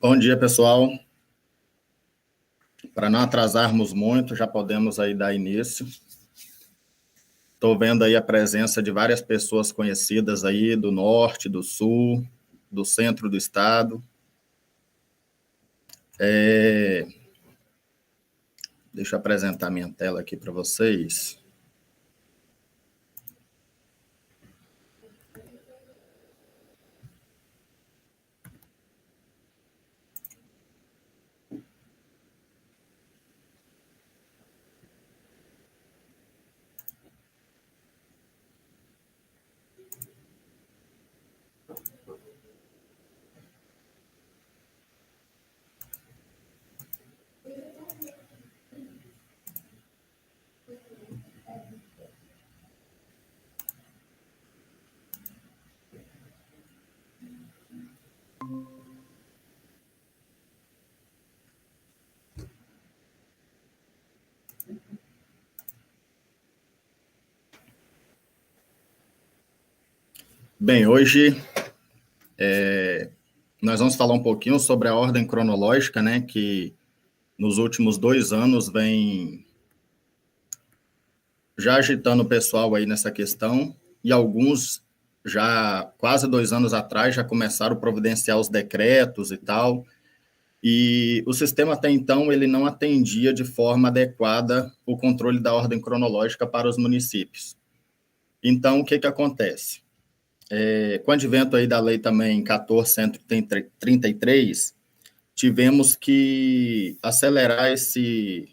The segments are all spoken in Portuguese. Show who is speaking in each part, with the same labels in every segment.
Speaker 1: Bom dia, pessoal. Para não atrasarmos muito, já podemos aí dar início. Estou vendo aí a presença de várias pessoas conhecidas aí do norte, do sul, do centro do estado. Deixa eu apresentar minha tela aqui para vocês. Bem, hoje nós vamos falar um pouquinho sobre a ordem cronológica, né, que nos últimos 2 anos vem já agitando o pessoal aí nessa questão, e alguns já quase 2 anos atrás já começaram a providenciar os decretos e tal, e o sistema até então ele não atendia de forma adequada o controle da ordem cronológica para os municípios. Então, o que acontece? Com o advento aí da lei também 14.133, tivemos que acelerar esse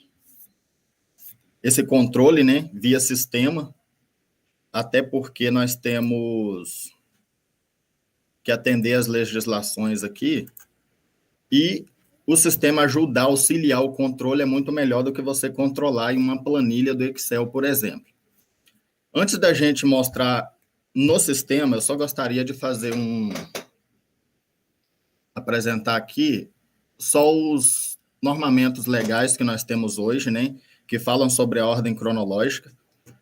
Speaker 1: controle, né, via sistema, até porque nós temos que atender às legislações aqui, e o sistema ajudar, auxiliar o controle é muito melhor do que você controlar em uma planilha do Excel, por exemplo. Antes da gente mostrar no sistema, eu só gostaria de fazer apresentar aqui só os normamentos legais que nós temos hoje, né, que falam sobre a ordem cronológica.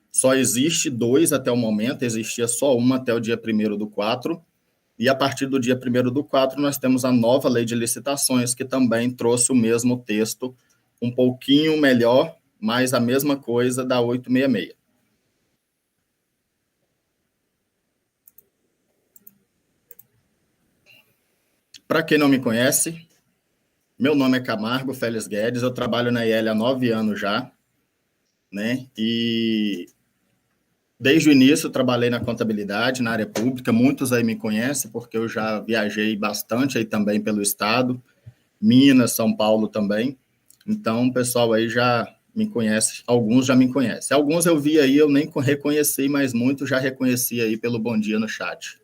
Speaker 1: Só existe 2 até o momento, existia só uma até o dia 1º/4, e a partir do dia 1º/4 nós temos a nova lei de licitações, que também trouxe o mesmo texto, um pouquinho melhor, mas a mesma coisa da 866. Para quem não me conhece, meu nome é Camargo Félix Guedes, eu trabalho na IEL há 9 anos já, né? E desde o início trabalhei na contabilidade, na área pública. Muitos aí me conhecem, porque eu já viajei bastante aí também pelo estado, Minas, São Paulo também. Então, o pessoal aí já me conhece, alguns já me conhecem. Alguns eu vi aí, eu nem reconheci, mas muitos já reconheci aí pelo bom dia no chat.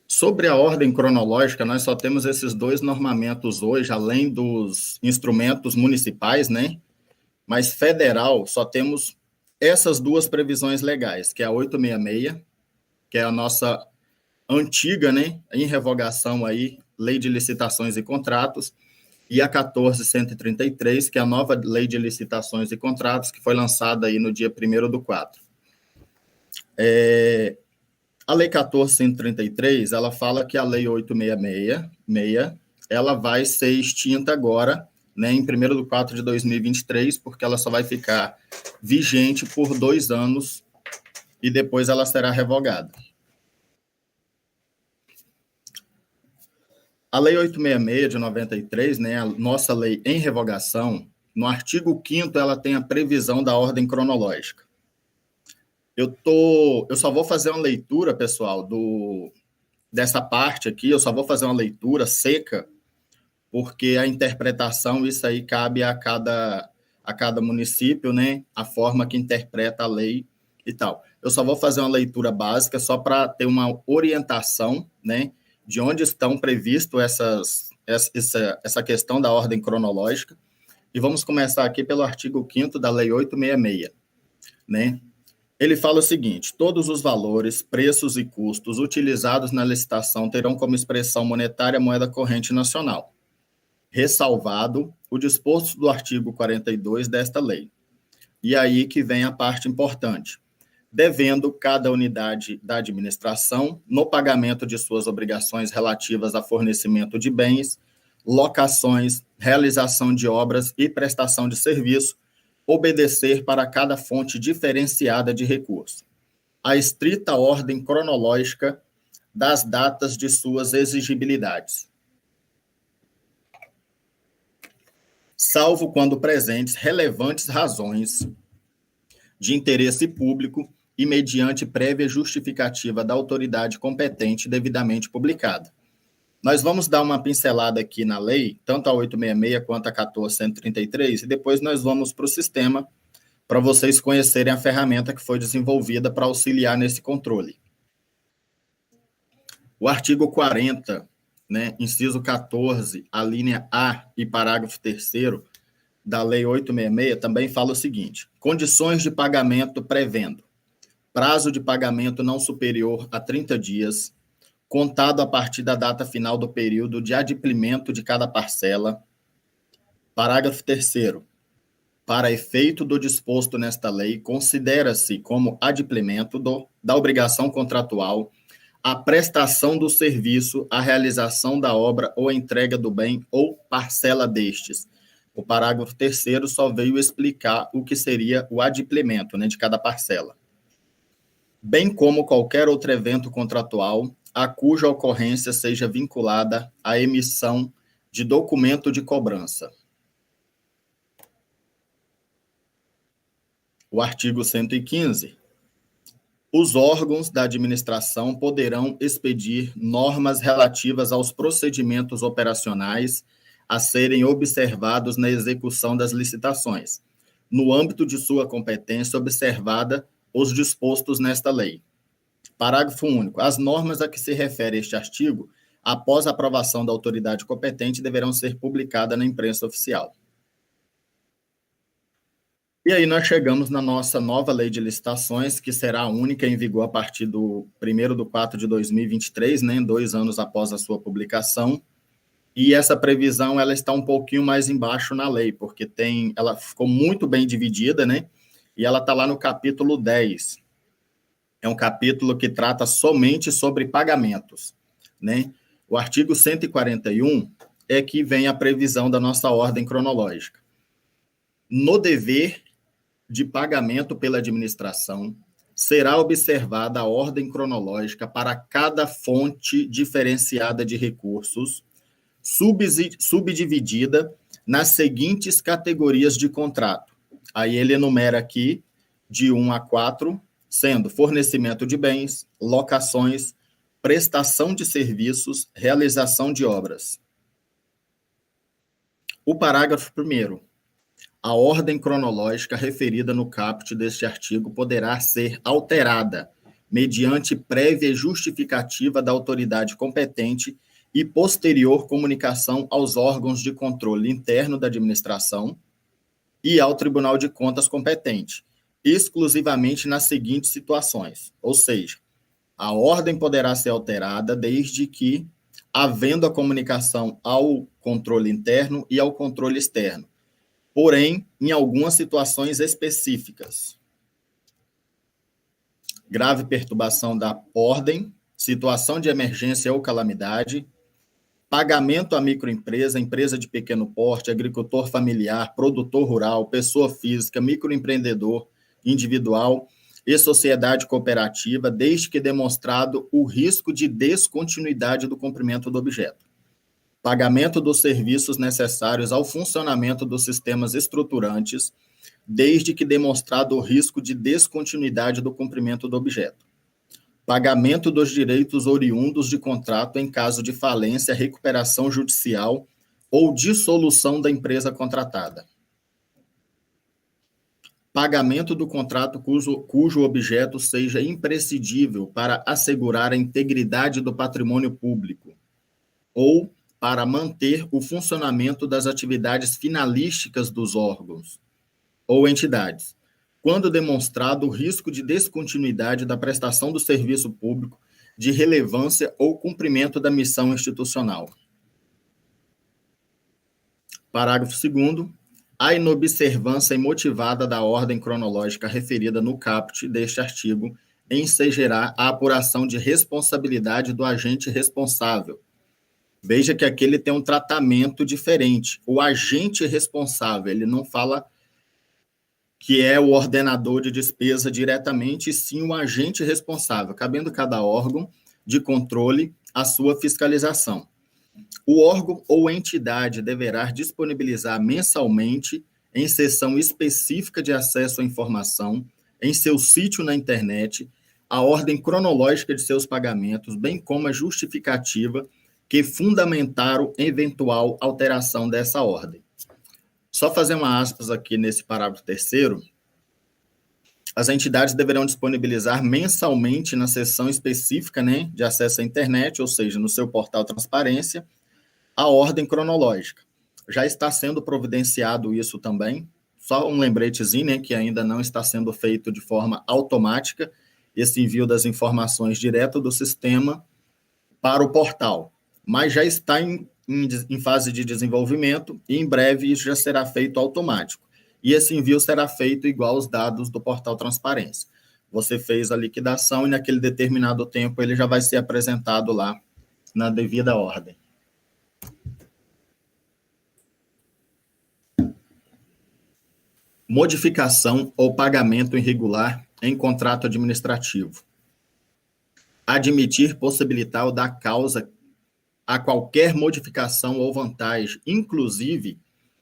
Speaker 1: Sobre a ordem cronológica, nós só temos esses 2 normamentos hoje, além dos instrumentos municipais, né? Mas federal só temos essas 2 previsões legais, que é a 866, que é a nossa antiga, né, em revogação aí, Lei de Licitações e Contratos, e a 14.133, que é a nova Lei de Licitações e Contratos, que foi lançada aí no dia 1º/4. A Lei 14.133, ela fala que a Lei 866, ela vai ser extinta agora, né, em 1º/4 de 2023, porque ela só vai ficar vigente por 2 anos e depois ela será revogada. A Lei 866 de 93, né, a nossa lei em revogação, no artigo 5º ela tem a previsão da ordem cronológica. Eu só vou fazer uma leitura, pessoal, dessa parte aqui, eu só vou fazer uma leitura seca, porque a interpretação, isso aí cabe a cada município, né, a forma que interpreta a lei e tal. Eu só vou fazer uma leitura básica, só para ter uma orientação, né, de onde estão previstos essa questão da ordem cronológica, e vamos começar aqui pelo artigo 5º da Lei 866, né? Ele fala o seguinte: todos os valores, preços e custos utilizados na licitação terão como expressão monetária a moeda corrente nacional, ressalvado o disposto do artigo 42 desta lei. E aí que vem a parte importante. devendo cada unidade da administração, no pagamento de suas obrigações relativas a fornecimento de bens, locações, realização de obras e prestação de serviço, obedecer para cada fonte diferenciada de recurso a estrita ordem cronológica das datas de suas exigibilidades, salvo quando presentes relevantes razões de interesse público e mediante prévia justificativa da autoridade competente devidamente publicada. Nós vamos dar uma pincelada aqui na lei, tanto a 866 quanto a 14.133, e depois nós vamos para o sistema para vocês conhecerem a ferramenta que foi desenvolvida para auxiliar nesse controle. O artigo 40, inciso 14, a linha A e parágrafo 3º da Lei 866 também fala o seguinte: condições de pagamento prevendo prazo de pagamento não superior a 30 dias, contado a partir da data final do período de adimplemento de cada parcela. Parágrafo 3º. Para efeito do disposto nesta lei, considera-se como adimplemento da obrigação contratual a prestação do serviço, a realização da obra ou a entrega do bem ou parcela destes. O parágrafo 3º só veio explicar o que seria o adimplemento, de cada parcela. Bem como qualquer outro evento contratual a cuja ocorrência seja vinculada à emissão de documento de cobrança. O artigo 115. Os órgãos da administração poderão expedir normas relativas aos procedimentos operacionais a serem observados na execução das licitações, no âmbito de sua competência, observada os dispostos nesta lei. Parágrafo único. As normas a que se refere este artigo, após a aprovação da autoridade competente, deverão ser publicadas na imprensa oficial. E aí nós chegamos na nossa nova lei de licitações, que será a única em vigor a partir do 1º de 4 de 2023, 2 anos após a sua publicação. E essa previsão ela está um pouquinho mais embaixo na lei, porque ela ficou muito bem dividida, e ela está lá no capítulo 10. É um capítulo que trata somente sobre pagamentos. O artigo 141 é que vem a previsão da nossa ordem cronológica. No dever de pagamento pela administração, será observada a ordem cronológica para cada fonte diferenciada de recursos, subdividida nas seguintes categorias de contrato. Aí ele enumera aqui de 1 a 4, sendo fornecimento de bens, locações, prestação de serviços, realização de obras. O parágrafo 1º. A ordem cronológica referida no caput deste artigo poderá ser alterada mediante prévia justificativa da autoridade competente e posterior comunicação aos órgãos de controle interno da administração e ao Tribunal de Contas competente, exclusivamente nas seguintes situações. Ou seja, a ordem poderá ser alterada desde que, havendo a comunicação ao controle interno e ao controle externo, porém, em algumas situações específicas. Grave perturbação da ordem, situação de emergência ou calamidade, pagamento à microempresa, empresa de pequeno porte, agricultor familiar, produtor rural, pessoa física, microempreendedor individual e sociedade cooperativa, desde que demonstrado o risco de descontinuidade do cumprimento do objeto. Pagamento dos serviços necessários ao funcionamento dos sistemas estruturantes, desde que demonstrado o risco de descontinuidade do cumprimento do objeto. Pagamento dos direitos oriundos de contrato em caso de falência, recuperação judicial ou dissolução da empresa contratada. Pagamento do contrato cujo objeto seja imprescindível para assegurar a integridade do patrimônio público ou para manter o funcionamento das atividades finalísticas dos órgãos ou entidades, quando demonstrado o risco de descontinuidade da prestação do serviço público de relevância ou cumprimento da missão institucional. Parágrafo 2º. a inobservância imotivada da ordem cronológica referida no caput deste artigo ensejará a apuração de responsabilidade do agente responsável. Veja que aqui ele tem um tratamento diferente. O agente responsável, ele não fala que é o ordenador de despesa diretamente, e sim o agente responsável, cabendo cada órgão de controle a sua fiscalização. O órgão ou entidade deverá disponibilizar mensalmente, em seção específica de acesso à informação, em seu sítio na internet, a ordem cronológica de seus pagamentos, bem como a justificativa que fundamentaram eventual alteração dessa ordem. Só fazer uma aspas aqui nesse parágrafo terceiro. As entidades deverão disponibilizar mensalmente na seção específica, né, de acesso à internet, ou seja, no seu portal Transparência, a ordem cronológica. Já está sendo providenciado isso também. Só um lembretezinho, né, que ainda não está sendo feito de forma automática, esse envio das informações direto do sistema para o portal. Mas já está em fase de desenvolvimento e em breve isso já será feito automático. E esse envio será feito igual aos dados do portal Transparência. Você fez a liquidação e naquele determinado tempo ele já vai ser apresentado lá na devida ordem. Modificação ou pagamento irregular em contrato administrativo. Admitir, possibilitar ou dar causa a qualquer modificação ou vantagem, inclusive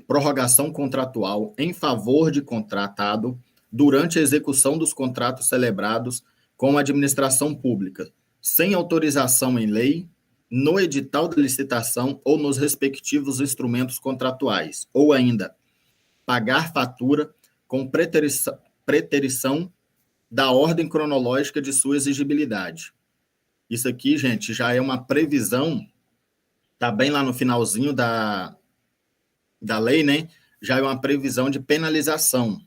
Speaker 1: prorrogação contratual em favor de contratado durante a execução dos contratos celebrados com a administração pública, sem autorização em lei, no edital de licitação ou nos respectivos instrumentos contratuais, ou ainda pagar fatura com preterição da ordem cronológica de sua exigibilidade. Isso aqui, gente, já é uma previsão, está bem lá no finalzinho da lei, né? Já é uma previsão de penalização.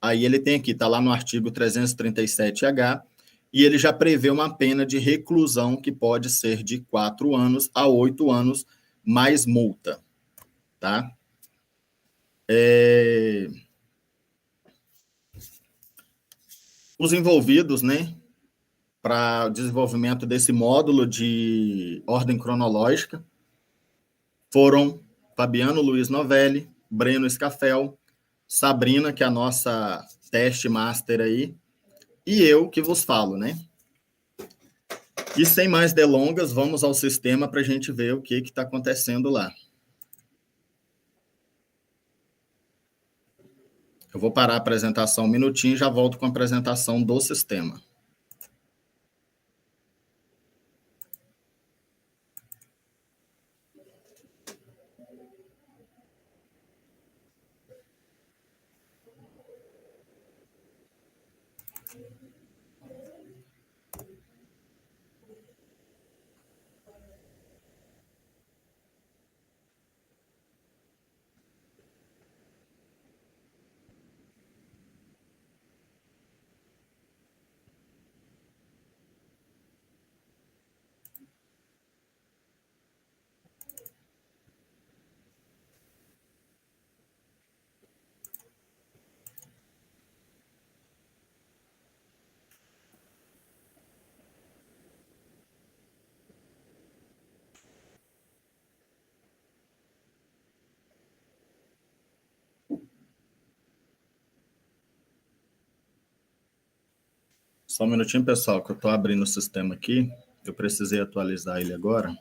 Speaker 1: Aí ele tem aqui, está lá no artigo 337-H, e ele já prevê uma pena de reclusão que pode ser de 4 anos a 8 anos, mais multa, tá? Os envolvidos, né, para o desenvolvimento desse módulo de ordem cronológica foram Fabiano Luiz Novelli, Breno Scafel, Sabrina, que é a nossa teste master aí, e eu que vos falo, né? E sem mais delongas, vamos ao sistema para a gente ver o que está acontecendo lá. Eu vou parar a apresentação um minutinho e já volto com a apresentação do sistema. Só um minutinho, pessoal, que eu estou abrindo o sistema aqui. Eu precisei atualizar ele agora.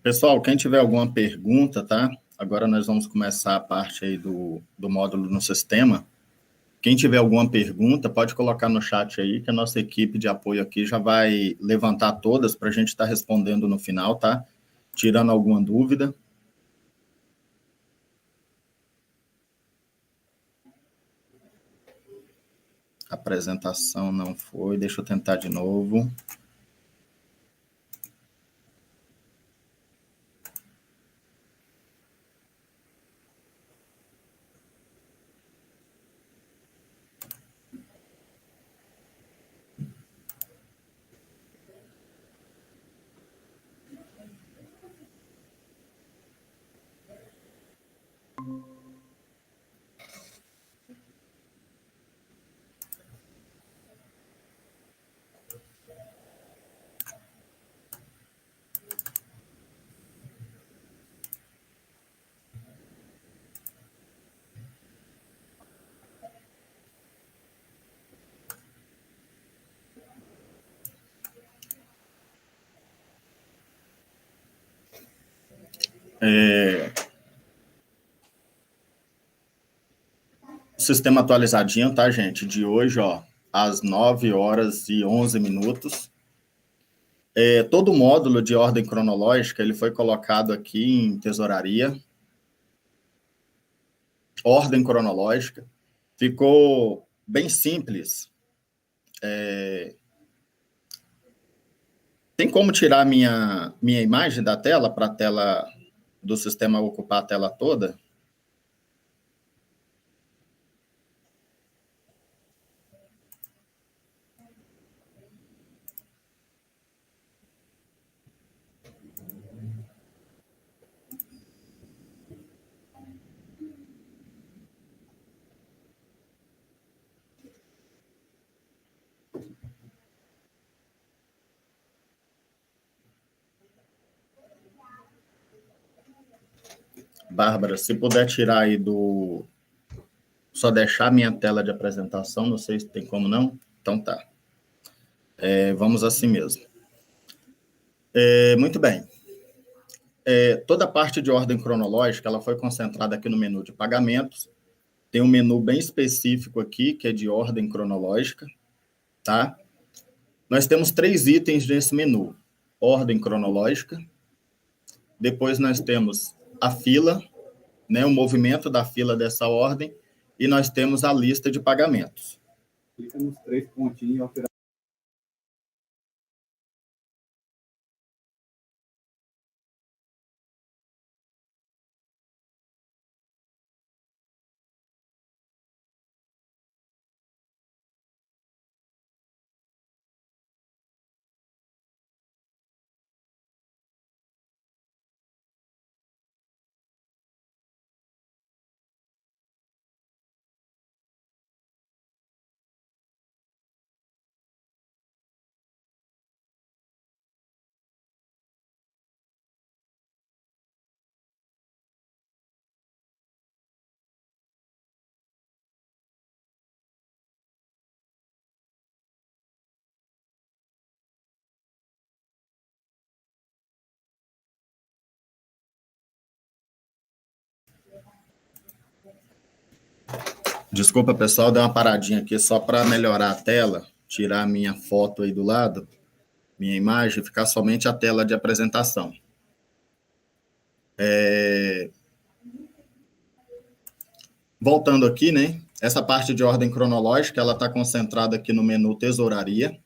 Speaker 1: Pessoal, quem tiver alguma pergunta, tá? Agora nós vamos começar a parte aí do módulo no sistema. Quem tiver alguma pergunta, pode colocar no chat aí, que a nossa equipe de apoio aqui já vai levantar todas para a gente estar respondendo no final, tá? Tirando alguma dúvida. A apresentação não foi, deixa eu tentar de novo. Sistema atualizadinho, tá, gente? De hoje, ó, às 9h11. Todo o módulo de ordem cronológica, ele foi colocado aqui em tesouraria. Ordem cronológica. Ficou bem simples. Tem como tirar minha imagem da tela para a tela do sistema ocupar a tela toda? Bárbara, se puder tirar aí do... Só deixar minha tela de apresentação, não sei se tem como não. Então tá. Vamos assim mesmo. Muito bem. Toda a parte de ordem cronológica, ela foi concentrada aqui no menu de pagamentos. Tem um menu bem específico aqui, que é de ordem cronológica, tá? Nós temos 3 itens nesse menu. Ordem cronológica. Depois nós temos a fila, né, o movimento da fila dessa ordem, e nós temos a lista de pagamentos.
Speaker 2: Clica nos 3 pontinhos e altera.
Speaker 1: Desculpa, pessoal, deu uma paradinha aqui só para melhorar a tela, tirar a minha foto aí do lado, minha imagem, ficar somente a tela de apresentação. Voltando aqui, né? Essa parte de ordem cronológica, ela está concentrada aqui no menu Tesouraria.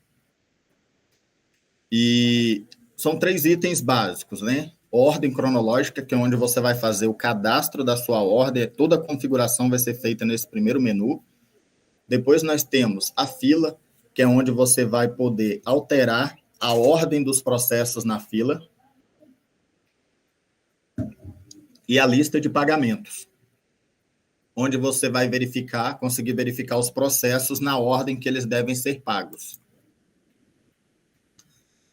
Speaker 1: E são 3 itens básicos, né? Ordem cronológica, que é onde você vai fazer o cadastro da sua ordem, toda a configuração vai ser feita nesse primeiro menu. Depois nós temos a fila, que é onde você vai poder alterar a ordem dos processos na fila. E a lista de pagamentos, onde você vai conseguir verificar os processos na ordem que eles devem ser pagos.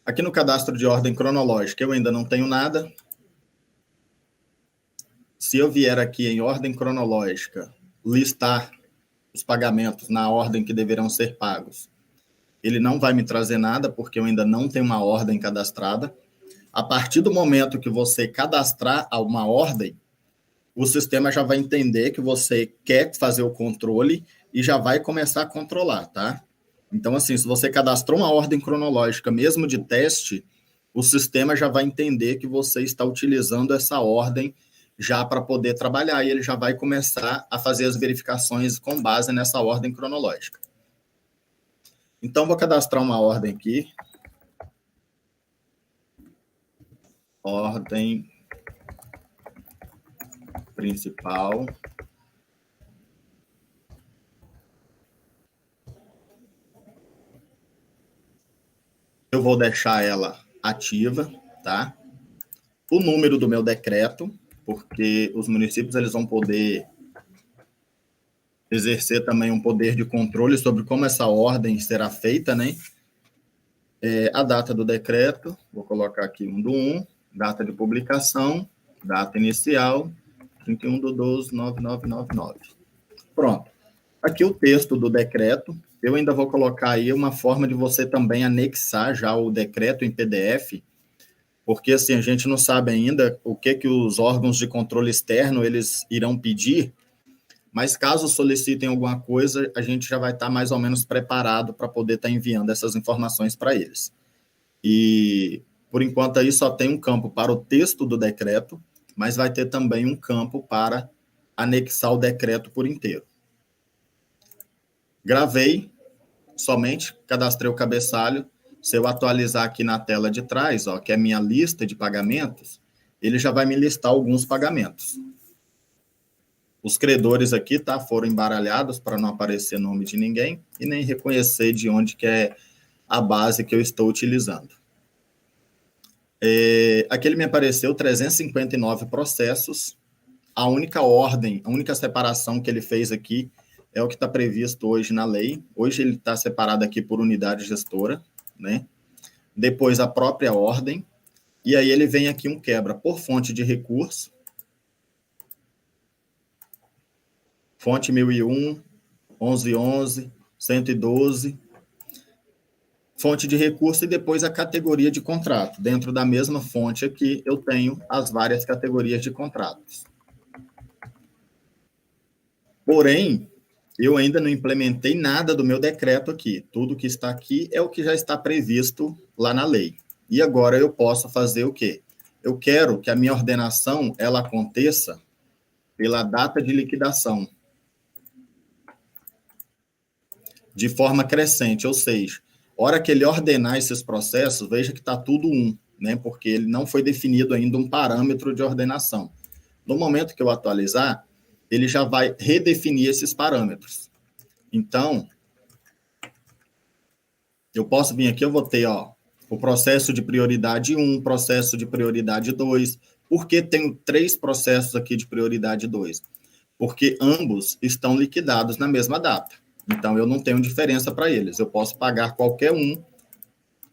Speaker 1: Aqui no cadastro de ordem cronológica, eu ainda não tenho nada. Se eu vier aqui em ordem cronológica, listar os pagamentos na ordem que deverão ser pagos, ele não vai me trazer nada, porque eu ainda não tenho uma ordem cadastrada. A partir do momento que você cadastrar uma ordem, o sistema já vai entender que você quer fazer o controle e já vai começar a controlar, tá? Então, assim, se você cadastrou uma ordem cronológica, mesmo de teste, o sistema já vai entender que você está utilizando essa ordem já para poder trabalhar, e ele já vai começar a fazer as verificações com base nessa ordem cronológica. Então, vou cadastrar uma ordem aqui. Ordem principal. Eu vou deixar ela ativa, tá? O número do meu decreto, porque os municípios eles vão poder exercer também um poder de controle sobre como essa ordem será feita, né? A data do decreto, vou colocar aqui 1/1, data de publicação, data inicial, 31/12/9999. Pronto. Aqui o texto do decreto, eu ainda vou colocar aí uma forma de você também anexar já o decreto em PDF, porque assim, a gente não sabe ainda o que os órgãos de controle externo eles irão pedir, mas caso solicitem alguma coisa, a gente já vai estar mais ou menos preparado para poder estar enviando essas informações para eles. E, por enquanto, aí só tem um campo para o texto do decreto, mas vai ter também um campo para anexar o decreto por inteiro. Gravei, somente cadastrei o cabeçalho. Se eu atualizar aqui na tela de trás, ó, que é a minha lista de pagamentos, ele já vai me listar alguns pagamentos. Os credores aqui, tá, foram embaralhados para não aparecer nome de ninguém e nem reconhecer de onde que é a base que eu estou utilizando. Aqui ele me apareceu 359 processos. A única ordem, a única separação que ele fez aqui é o que está previsto hoje na lei. Hoje ele está separado aqui por unidade gestora, né? Depois a própria ordem. E aí ele vem aqui um quebra por fonte de recurso. Fonte 1001, 1111, 112. Fonte de recurso e depois a categoria de contrato. Dentro da mesma fonte aqui, eu tenho as várias categorias de contratos. Porém, eu ainda não implementei nada do meu decreto aqui. Tudo que está aqui é o que já está previsto lá na lei. E agora eu posso fazer o quê? Eu quero que a minha ordenação ela aconteça pela data de liquidação, de forma crescente, ou seja, hora que ele ordenar esses processos, veja que está tudo né? Porque ele não foi definido ainda um parâmetro de ordenação. No momento que eu atualizar, ele já vai redefinir esses parâmetros. Então, eu posso vir aqui, eu vou ter, ó, o processo de prioridade 1, processo de prioridade 2. Por que tenho 3 processos aqui de prioridade 2? Porque ambos estão liquidados na mesma data. Então, eu não tenho diferença para eles. Eu posso pagar qualquer um,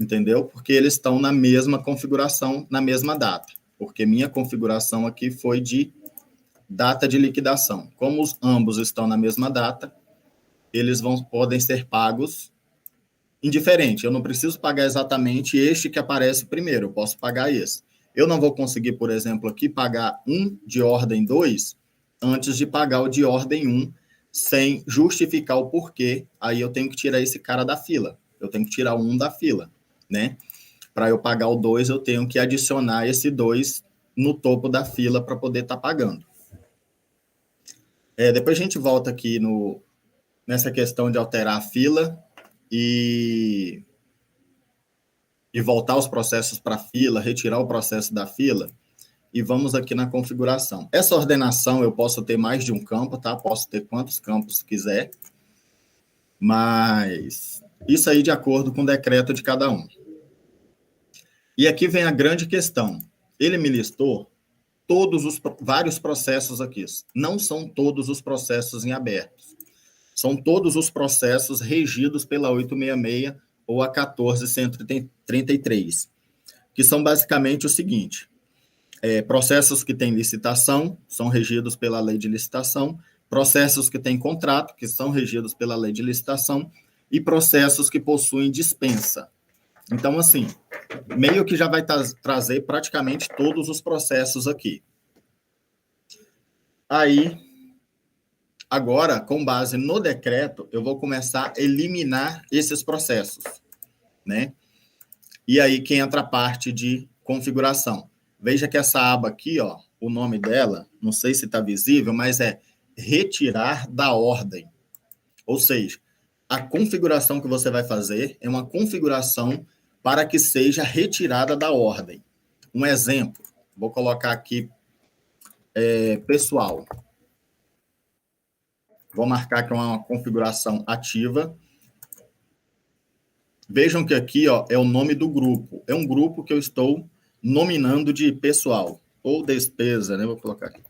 Speaker 1: entendeu? Porque eles estão na mesma configuração, na mesma data. Porque minha configuração aqui foi de data de liquidação. Como ambos estão na mesma data, eles podem ser pagos indiferente. Eu não preciso pagar exatamente este que aparece primeiro. Eu posso pagar esse. Eu não vou conseguir, por exemplo, aqui pagar um de ordem 2 antes de pagar o de ordem 1, sem justificar o porquê, aí eu tenho que tirar esse cara da fila. Eu tenho que tirar um da fila, né? Para eu pagar o 2, eu tenho que adicionar esse 2 no topo da fila para poder estar pagando. Depois a gente volta aqui nessa questão de alterar a fila e voltar os processos para a fila, retirar o processo da fila. E vamos aqui na configuração. Essa ordenação eu posso ter mais de um campo, tá? Posso ter quantos campos quiser, mas isso aí de acordo com o decreto de cada um. E aqui vem a grande questão. Ele me listou vários processos aqui. Não são todos os processos em aberto. São todos os processos regidos pela 866 ou a 14.133, que são basicamente o seguinte: processos que têm licitação são regidos pela lei de licitação, processos que têm contrato, que são regidos pela lei de licitação, e processos que possuem dispensa. Então, assim, meio que já vai trazer praticamente todos os processos aqui. Aí, agora, com base no decreto, eu vou começar a eliminar esses processos, né? E aí que entra a parte de configuração. Veja que essa aba aqui, ó, o nome dela, não sei se está visível, mas é retirar da ordem. Ou seja, a configuração que você vai fazer é uma configuração para que seja retirada da ordem. Um exemplo, vou colocar aqui pessoal. Vou marcar que é uma configuração ativa. Vejam que aqui, ó, é o nome do grupo. É um grupo que eu estou nominando de pessoal ou despesa, né? Vou colocar aqui.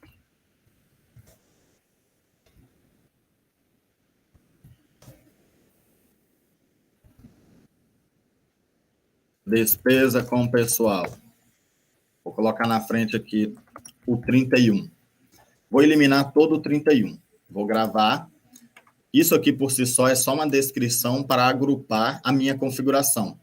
Speaker 1: Despesa com pessoal. Vou colocar na frente aqui o 31. Vou eliminar todo o 31. Vou gravar. Isso aqui por si só é só uma descrição para agrupar a minha configuração.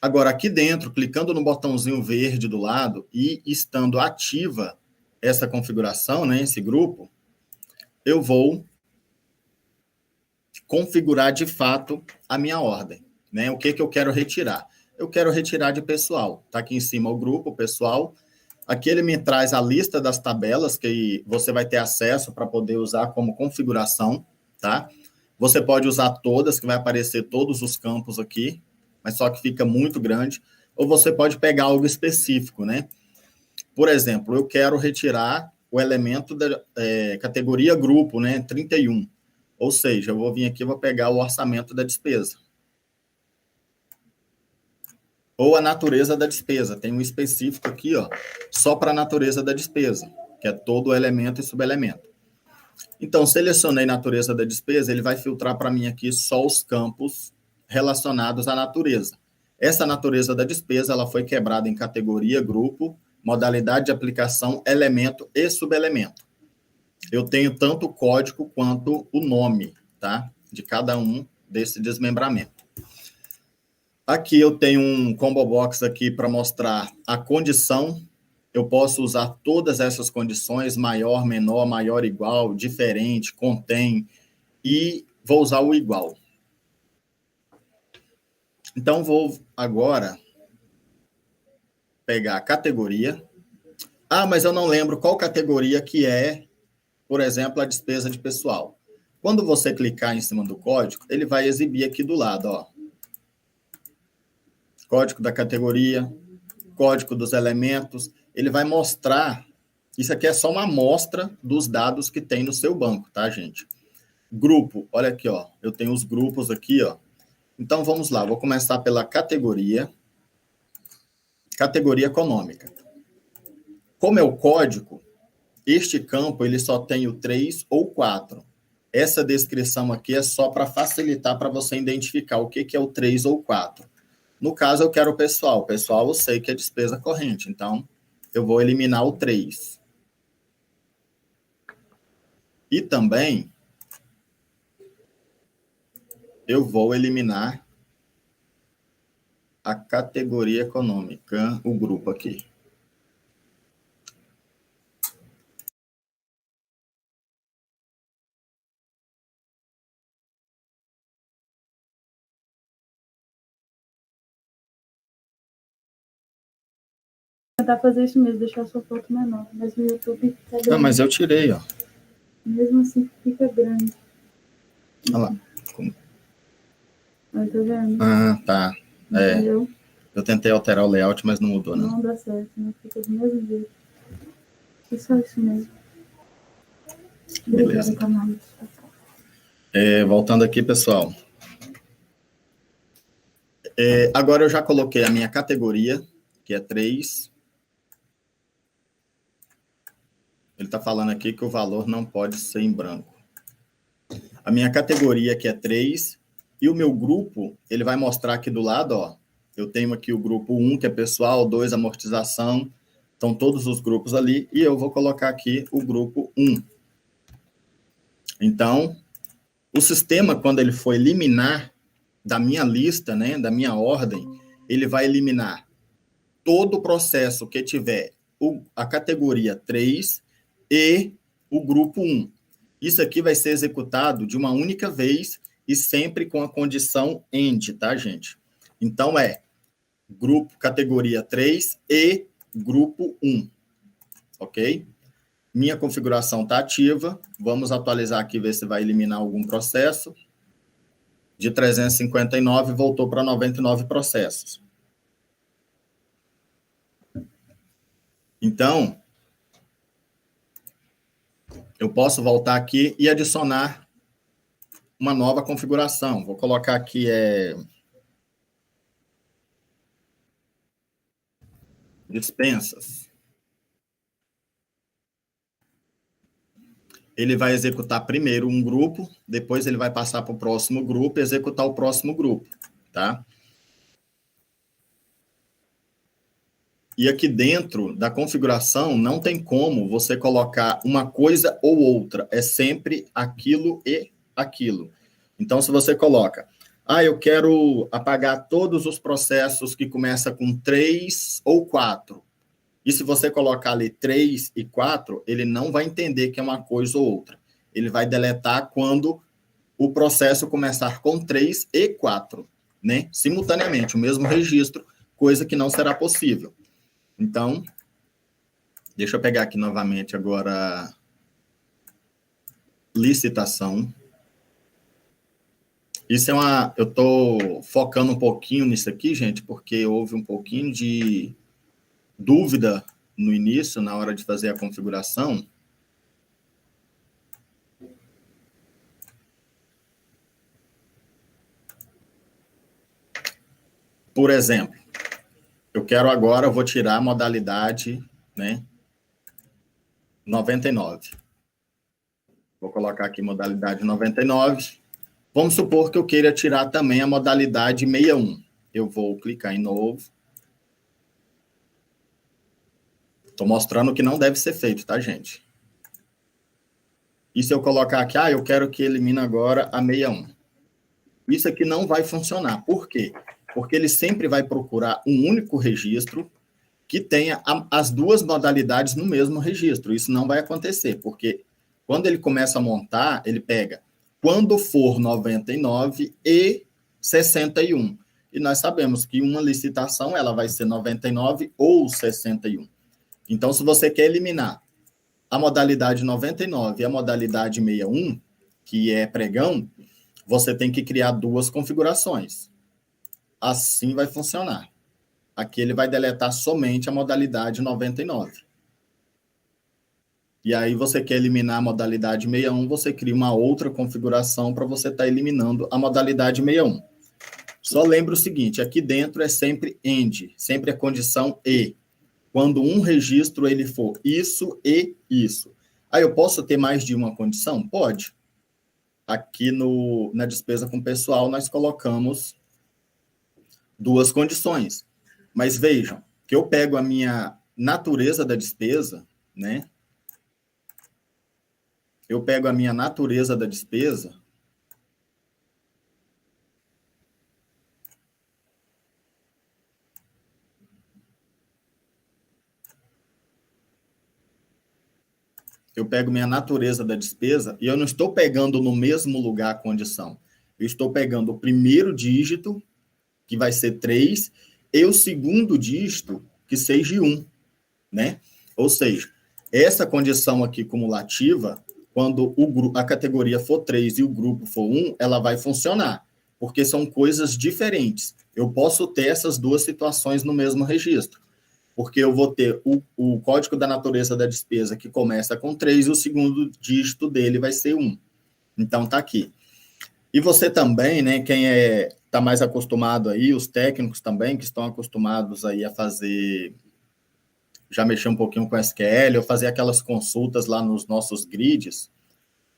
Speaker 1: Agora, aqui dentro, clicando no botãozinho verde do lado e estando ativa essa configuração, né, esse grupo, eu vou configurar de fato a minha ordem. Né? O que eu quero retirar? Eu quero retirar de pessoal. Está aqui em cima o grupo, pessoal. Aqui ele me traz a lista das tabelas que você vai ter acesso para poder usar como configuração, tá? Você pode usar todas, que vai aparecer todos os campos aqui, mas só que fica muito grande. Ou você pode pegar algo específico, né? Por exemplo, eu quero retirar o elemento da categoria grupo, né? 31. Ou seja, eu vou vir aqui e vou pegar o orçamento da despesa. Ou a natureza da despesa. Tem um específico aqui, ó, só para a natureza da despesa, que é todo elemento e subelemento. Então, selecionei natureza da despesa, ele vai filtrar para mim aqui só os campos relacionados à natureza. Essa natureza da despesa, ela foi quebrada em categoria, grupo, modalidade de aplicação, elemento e subelemento. Eu tenho tanto o código quanto o nome, tá? De cada um desse desmembramento. Aqui eu tenho um combo box aqui para mostrar a condição. Eu posso usar todas essas condições, maior, menor, maior, igual, diferente, contém, e vou usar o igual. Então, vou agora pegar a categoria. Ah, mas eu não lembro qual categoria que é, por exemplo, a despesa de pessoal. Quando você clicar em cima do código, ele vai exibir aqui do lado, ó. Código da categoria, código dos elementos, ele vai mostrar, isso aqui é só uma amostra dos dados que tem no seu banco, tá, gente? Grupo, olha aqui, ó, eu tenho os grupos aqui, ó. Então, vamos lá, vou começar pela categoria econômica. Como é o código, este campo, ele só tem o 3 ou 4. Essa descrição aqui é só para facilitar para você identificar o que é o 3 ou 4. No caso, eu quero o pessoal. Pessoal, eu sei que é despesa corrente, então eu vou eliminar o 3. E também eu vou eliminar a categoria econômica, o grupo aqui.
Speaker 3: Tentar fazer isso mesmo, deixar a sua foto menor, mas no YouTube tá grande.
Speaker 1: Ah, mas eu tirei, ó.
Speaker 3: Mesmo assim fica grande.
Speaker 1: Olha lá. Como...
Speaker 3: Aí, tá vendo?
Speaker 1: Ah, tá.
Speaker 3: Entendeu?
Speaker 1: Eu tentei alterar o layout, mas não mudou, não.
Speaker 3: Não dá certo, né? Fica do mesmo jeito. É só isso mesmo.
Speaker 1: Beleza. Voltando aqui, pessoal. Agora eu já coloquei a minha categoria, que é 3. Ele está falando aqui que o valor não pode ser em branco. A minha categoria, que é 3, e o meu grupo, ele vai mostrar aqui do lado, ó. Eu tenho aqui o grupo 1, que é pessoal, 2, amortização. Estão todos os grupos ali, e eu vou colocar aqui o grupo 1. Então, o sistema, quando ele for eliminar da minha lista, né, da minha ordem, ele vai eliminar todo o processo que tiver a categoria 3 e o grupo 1. Isso aqui vai ser executado de uma única vez e sempre com a condição end, tá, gente? Então, grupo categoria 3 e grupo 1, ok? Minha configuração está ativa. Vamos atualizar aqui, ver se vai eliminar algum processo. De 359, voltou para 99 processos. Então, eu posso voltar aqui e adicionar uma nova configuração. Vou colocar aqui dispensas. Ele vai executar primeiro um grupo, depois ele vai passar para o próximo grupo e executar o próximo grupo, tá? E aqui dentro da configuração não tem como você colocar uma coisa ou outra, é sempre aquilo e aquilo. Então, se você coloca, eu quero apagar todos os processos que começam com 3 ou 4. E se você colocar ali 3 e 4, ele não vai entender que é uma coisa ou outra. Ele vai deletar quando o processo começar com 3 e 4, né? Simultaneamente, o mesmo registro, coisa que não será possível. Então, deixa eu pegar aqui novamente agora licitação. Isso eu estou focando um pouquinho nisso aqui, gente, porque houve um pouquinho de dúvida no início, na hora de fazer a configuração. Por exemplo, eu quero agora, vou tirar a modalidade, né, 99. Vou colocar aqui modalidade 99. Vamos supor que eu queira tirar também a modalidade 61. Eu vou clicar em novo. Estou mostrando que não deve ser feito, tá, gente? E se eu colocar aqui, eu quero que elimine agora a 61. Isso aqui não vai funcionar. Por quê? Porque ele sempre vai procurar um único registro que tenha as duas modalidades no mesmo registro. Isso não vai acontecer, porque quando ele começa a montar, ele pega quando for 99 e 61. E nós sabemos que uma licitação ela vai ser 99 ou 61. Então, se você quer eliminar a modalidade 99 e a modalidade 61, que é pregão, você tem que criar duas configurações. Assim vai funcionar. Aqui ele vai deletar somente a modalidade 99. E aí você quer eliminar a modalidade 61, você cria uma outra configuração para você estar eliminando a modalidade 61. Só lembra o seguinte, aqui dentro é sempre end, sempre a condição e. Quando um registro ele for isso e isso. Aí eu posso ter mais de uma condição? Pode. Aqui na despesa com pessoal nós colocamos duas condições. Mas vejam, que eu pego a minha natureza da despesa, né? Eu pego a minha natureza da despesa. Eu pego minha natureza da despesa e eu não estou pegando no mesmo lugar a condição. Eu estou pegando o primeiro dígito, que vai ser 3, e o segundo dígito, que seja 1, né? Ou seja, essa condição aqui cumulativa, quando a categoria for 3 e o grupo for 1, ela vai funcionar, porque são coisas diferentes. Eu posso ter essas duas situações no mesmo registro, porque eu vou ter o código da natureza da despesa que começa com 3 e o segundo dígito dele vai ser 1. Então, tá aqui. E você também, né, quem está mais acostumado aí, os técnicos também, que estão acostumados aí a fazer, já mexer um pouquinho com SQL, ou fazer aquelas consultas lá nos nossos grids,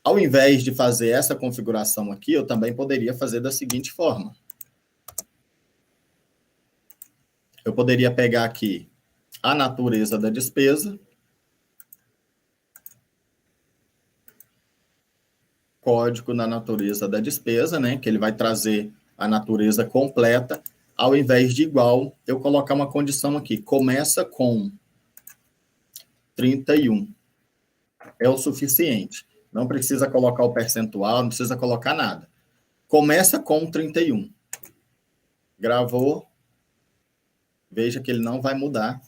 Speaker 1: ao invés de fazer essa configuração aqui, eu também poderia fazer da seguinte forma. Eu poderia pegar aqui a natureza da despesa, código na natureza da despesa, né, que ele vai trazer a natureza completa. ao invés de igual, eu colocar uma condição aqui. Começa com 31. É o suficiente. Não precisa colocar o percentual, não precisa colocar nada. Começa com 31. Gravou. Veja que ele não vai mudar.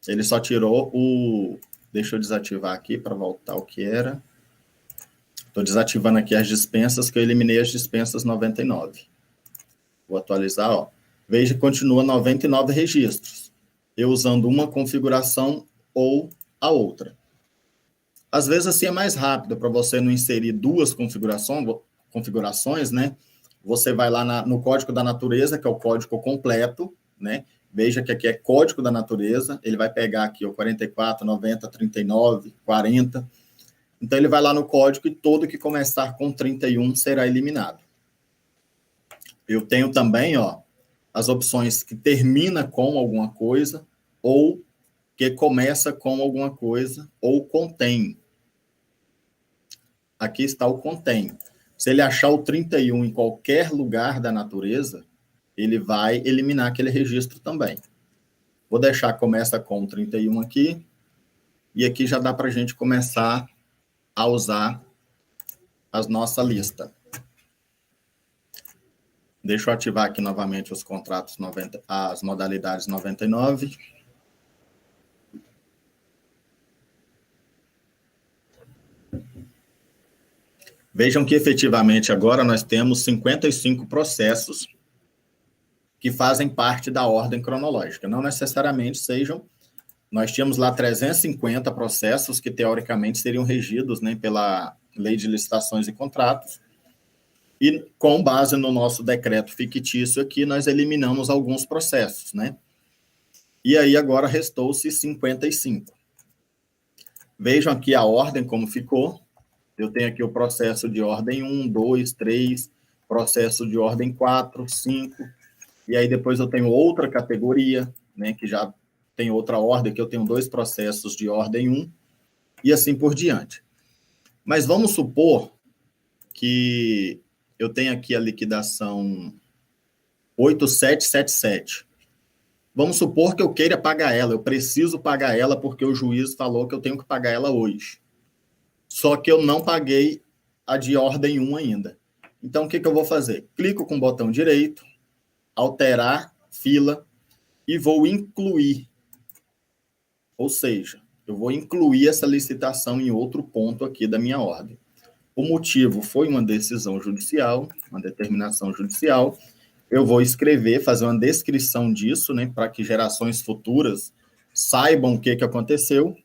Speaker 1: Ele só tirou o... Deixa eu desativar aqui para voltar ao que era. Estou desativando aqui as dispensas, que eu eliminei as dispensas 99. Vou atualizar, ó. Veja que continua 99 registros. Eu usando uma configuração ou a outra. Às vezes assim é mais rápido, para você não inserir duas configurações, né? Você vai lá no código da natureza, que é o código completo, né? Veja que aqui é código da natureza, ele vai pegar aqui o 44, 90, 39, 40. Então ele vai lá no código e todo que começar com 31 será eliminado. Eu tenho também, ó, as opções que termina com alguma coisa ou que começa com alguma coisa ou contém. Aqui está o contém. Se ele achar o 31 em qualquer lugar da natureza, ele vai eliminar aquele registro também. Vou deixar começa com 31 aqui, e aqui já dá para a gente começar a usar a nossa lista. Deixa eu ativar aqui novamente os contratos 90, as modalidades 99. Vejam que efetivamente agora nós temos 55 processos que fazem parte da ordem cronológica. Não necessariamente sejam. Nós tínhamos lá 350 processos que teoricamente seriam regidos, né, pela Lei de Licitações e Contratos. E com base no nosso decreto fictício aqui, nós eliminamos alguns processos, né? E aí agora restou-se 55. Vejam aqui a ordem como ficou. Eu tenho aqui o processo de ordem 1, 2, 3, processo de ordem 4, 5, e aí depois eu tenho outra categoria, né, que já tem outra ordem, que eu tenho 2 processos de ordem 1, e assim por diante. Mas vamos supor que eu tenho aqui a liquidação 8777. Vamos supor que eu queira pagar ela, eu preciso pagar ela porque o juiz falou que eu tenho que pagar ela hoje. Só que eu não paguei a de ordem 1 ainda. Então, o que eu vou fazer? Clico com o botão direito, alterar fila, e vou incluir. Ou seja, eu vou incluir essa licitação em outro ponto aqui da minha ordem. O motivo foi uma decisão judicial, uma determinação judicial. Eu vou escrever, fazer uma descrição disso, né, para que gerações futuras saibam o que aconteceu.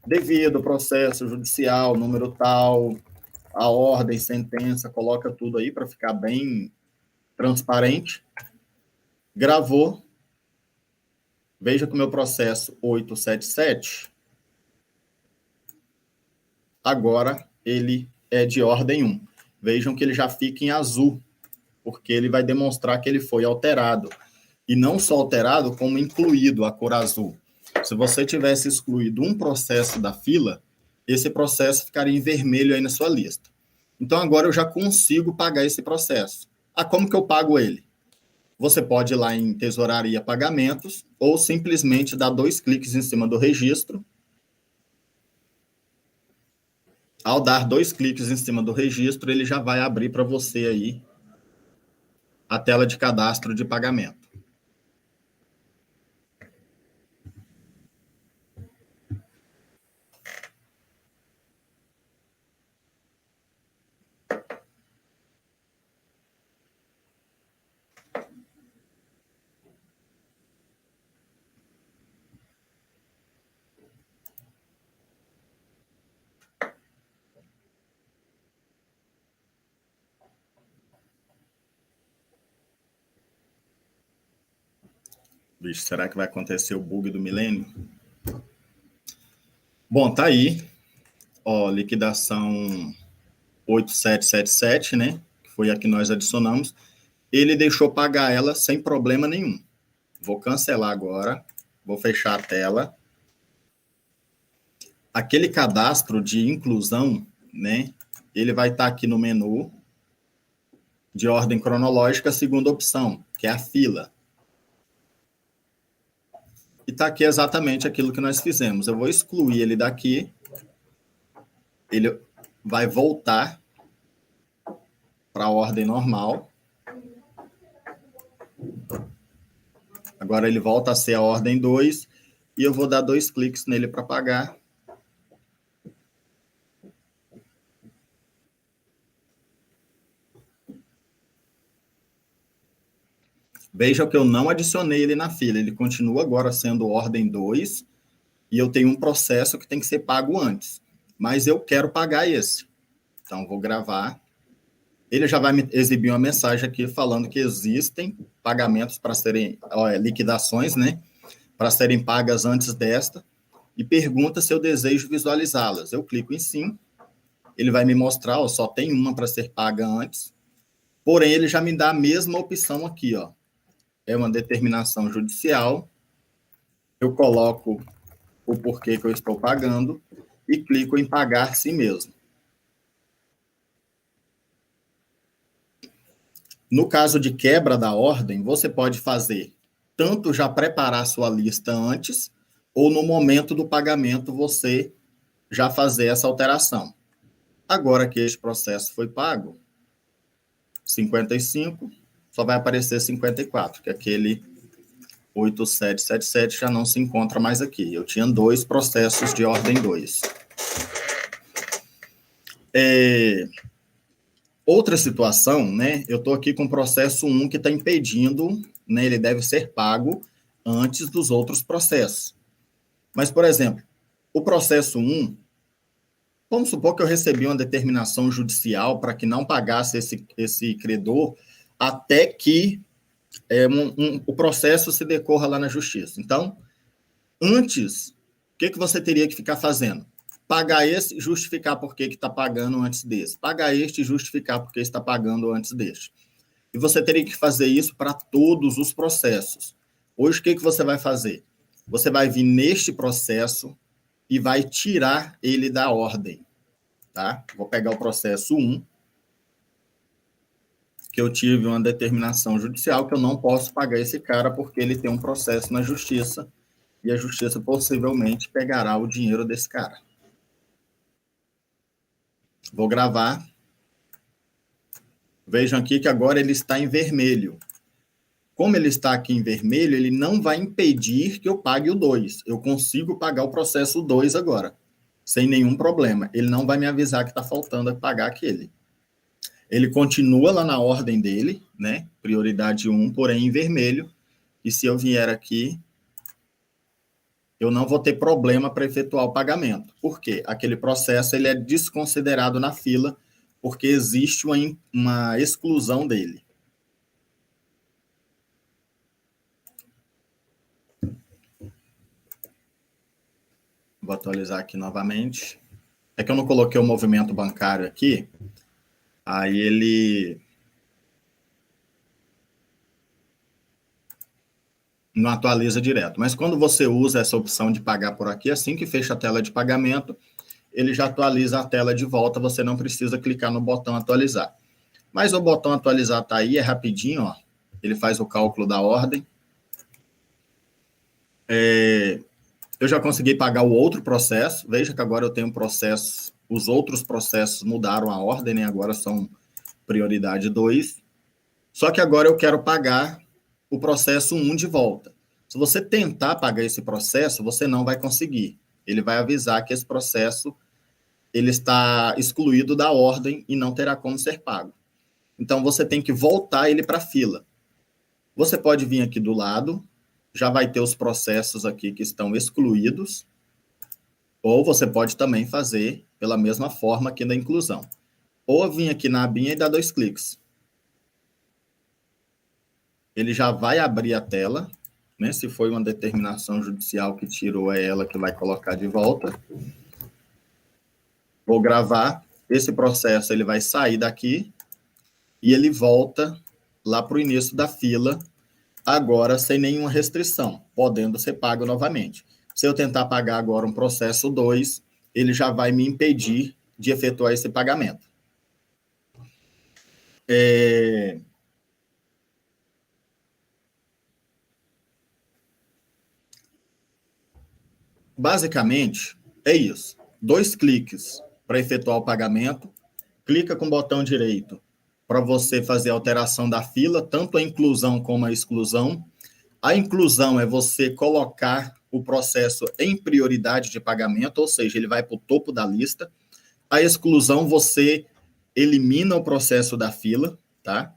Speaker 1: Devido ao processo judicial, número tal, a ordem, sentença, coloca tudo aí para ficar bem transparente. Gravou. Veja que o meu processo 877, agora ele é de ordem 1. Vejam que ele já fica em azul, porque ele vai demonstrar que ele foi alterado. E não só alterado, como incluído, a cor azul. Se você tivesse excluído um processo da fila, esse processo ficaria em vermelho aí na sua lista. Então, agora eu já consigo pagar esse processo. Ah, como que eu pago ele? Você pode ir lá em Tesouraria Pagamentos ou simplesmente dar 2 cliques em cima do registro. Ao dar 2 cliques em cima do registro, ele já vai abrir para você aí a tela de cadastro de pagamento. Vixe, será que vai acontecer o bug do milênio? Bom, tá aí. Ó, liquidação 8777, né? Que foi a que nós adicionamos. Ele deixou pagar ela sem problema nenhum. Vou cancelar agora. Vou fechar a tela. Aquele cadastro de inclusão, né? Ele vai estar aqui no menu. de ordem cronológica, a segunda opção, que é a fila. E está aqui exatamente aquilo que nós fizemos. Eu vou excluir ele daqui, ele vai voltar para a ordem normal. Agora ele volta a ser a ordem 2, e eu vou dar 2 cliques nele para pagar. Veja que eu não adicionei ele na fila, ele continua agora sendo ordem 2, e eu tenho um processo que tem que ser pago antes. Mas eu quero pagar esse. Então, vou gravar. Ele já vai me exibir uma mensagem aqui falando que existem pagamentos para serem, liquidações, né? Para serem pagas antes desta, e pergunta se eu desejo visualizá-las. Eu clico em sim, ele vai me mostrar, só tem uma para ser paga antes, porém ele já me dá a mesma opção aqui, é uma determinação judicial, eu coloco o porquê que eu estou pagando e clico em pagar si mesmo. No caso de quebra da ordem, você pode fazer tanto já preparar sua lista antes, ou no momento do pagamento você já fazer essa alteração. Agora que este processo foi pago, 55, só vai aparecer 54, que aquele 8777 já não se encontra mais aqui. Eu tinha 2 processos de ordem 2. Outra situação, né? Eu estou aqui com o processo 1 que está impedindo, né? Ele deve ser pago antes dos outros processos. Mas, por exemplo, o processo 1, vamos supor que eu recebi uma determinação judicial para que não pagasse esse credor até que o processo se decorra lá na justiça. Então, antes, o que você teria que ficar fazendo? Pagar esse, justificar por que está pagando antes desse. Pagar este e justificar por que está pagando antes deste. E você teria que fazer isso para todos os processos. Hoje, o que você vai fazer? Você vai vir neste processo e vai tirar ele da ordem. Tá? Vou pegar o processo 1, que eu tive uma determinação judicial que eu não posso pagar esse cara porque ele tem um processo na justiça e a justiça possivelmente pegará o dinheiro desse cara. Vou gravar. Vejam aqui que agora ele está em vermelho. Como ele está aqui em vermelho, ele não vai impedir que eu pague o 2. Eu consigo pagar o processo 2 agora, sem nenhum problema. Ele não vai me avisar que está faltando pagar aquele. Ele continua lá na ordem dele, né? Prioridade 1, porém em vermelho. E se eu vier aqui, eu não vou ter problema para efetuar o pagamento. Por quê? Aquele processo ele é desconsiderado na fila, porque existe uma exclusão dele. Vou atualizar aqui novamente. É que eu não coloquei o movimento bancário aqui, aí ele não atualiza direto. Mas quando você usa essa opção de pagar por aqui, assim que fecha a tela de pagamento, ele já atualiza a tela de volta, você não precisa clicar no botão atualizar. Mas o botão atualizar está aí, é rapidinho, ele faz o cálculo da ordem. Eu já consegui pagar o outro processo, veja que agora eu tenho um processo, os outros processos mudaram a ordem, né? Agora são prioridade 2, só que agora eu quero pagar o processo 1 de volta. Se você tentar pagar esse processo, você não vai conseguir. Ele vai avisar que esse processo ele está excluído da ordem e não terá como ser pago. Então, você tem que voltar ele para a fila. Você pode vir aqui do lado, já vai ter os processos aqui que estão excluídos, ou você pode também fazer pela mesma forma aqui da inclusão. Ou vir aqui na abinha e dar 2 cliques. Ele já vai abrir a tela, né? Se foi uma determinação judicial que tirou, é ela que vai colocar de volta. Vou gravar. Esse processo ele vai sair daqui e ele volta lá para o início da fila, agora sem nenhuma restrição, podendo ser pago novamente. Se eu tentar pagar agora um processo 2, ele já vai me impedir de efetuar esse pagamento. basicamente, é isso. 2 cliques para efetuar o pagamento, clica com o botão direito para você fazer a alteração da fila, tanto a inclusão como a exclusão. A inclusão é você colocar o processo em prioridade de pagamento, ou seja, ele vai para o topo da lista. A exclusão, você elimina o processo da fila, tá?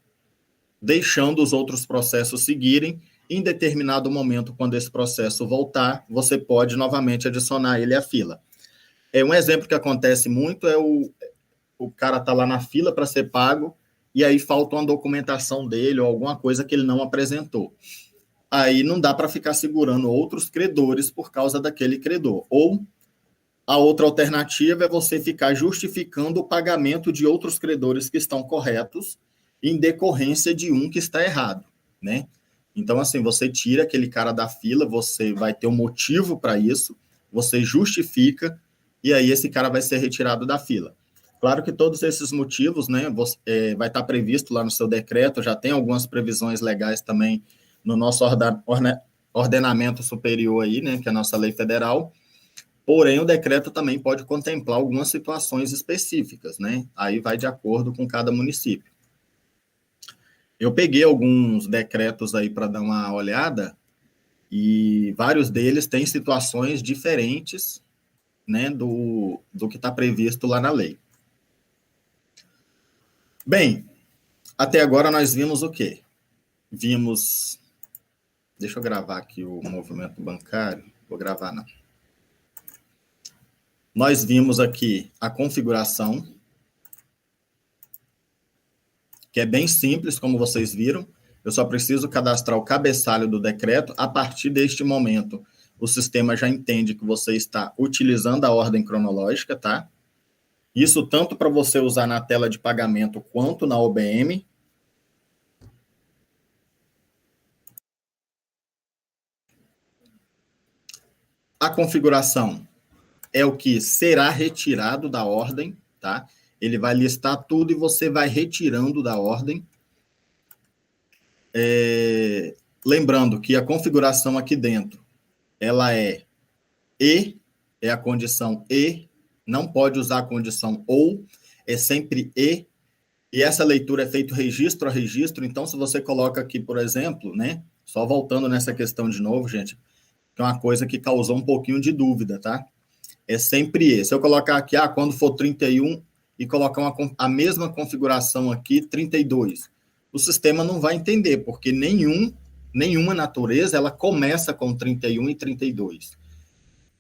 Speaker 1: Deixando os outros processos seguirem. Em determinado momento, quando esse processo voltar, você pode novamente adicionar ele à fila. Um exemplo que acontece muito é o cara tá lá na fila para ser pago e aí falta uma documentação dele ou alguma coisa que ele não apresentou. Aí não dá para ficar segurando outros credores por causa daquele credor. Ou a outra alternativa é você ficar justificando o pagamento de outros credores que estão corretos em decorrência de um que está errado, né? Então, assim, você tira aquele cara da fila, você vai ter um motivo para isso, você justifica, e aí esse cara vai ser retirado da fila. Claro que todos esses motivos, né, vai estar previsto lá no seu decreto, já tem algumas previsões legais também no nosso ordenamento superior aí, né, que é a nossa lei federal, porém o decreto também pode contemplar algumas situações específicas, né, aí vai de acordo com cada município. Eu peguei alguns decretos aí para dar uma olhada e vários deles têm situações diferentes, né, do que está previsto lá na lei. Bem, até agora nós vimos o quê? Vimos... Deixa eu gravar aqui o movimento bancário. Vou gravar, não. Nós vimos aqui a configuração, que é bem simples, como vocês viram. Eu só preciso cadastrar o cabeçalho do decreto. A partir deste momento, o sistema já entende que você está utilizando a ordem cronológica, tá? Isso tanto para você usar na tela de pagamento quanto na OBM. A configuração é o que será retirado da ordem, tá? Ele vai listar tudo e você vai retirando da ordem. Lembrando que a configuração aqui dentro, ela é a condição e, não pode usar a condição ou, é sempre e essa leitura é feita registro a registro. Então, se você coloca aqui, por exemplo, né, só voltando nessa questão de novo, gente, que é uma coisa que causou um pouquinho de dúvida, tá? É sempre e. Se eu colocar aqui, quando for 31 e colocar a mesma configuração aqui, 32, o sistema não vai entender, porque nenhuma natureza, ela começa com 31 e 32.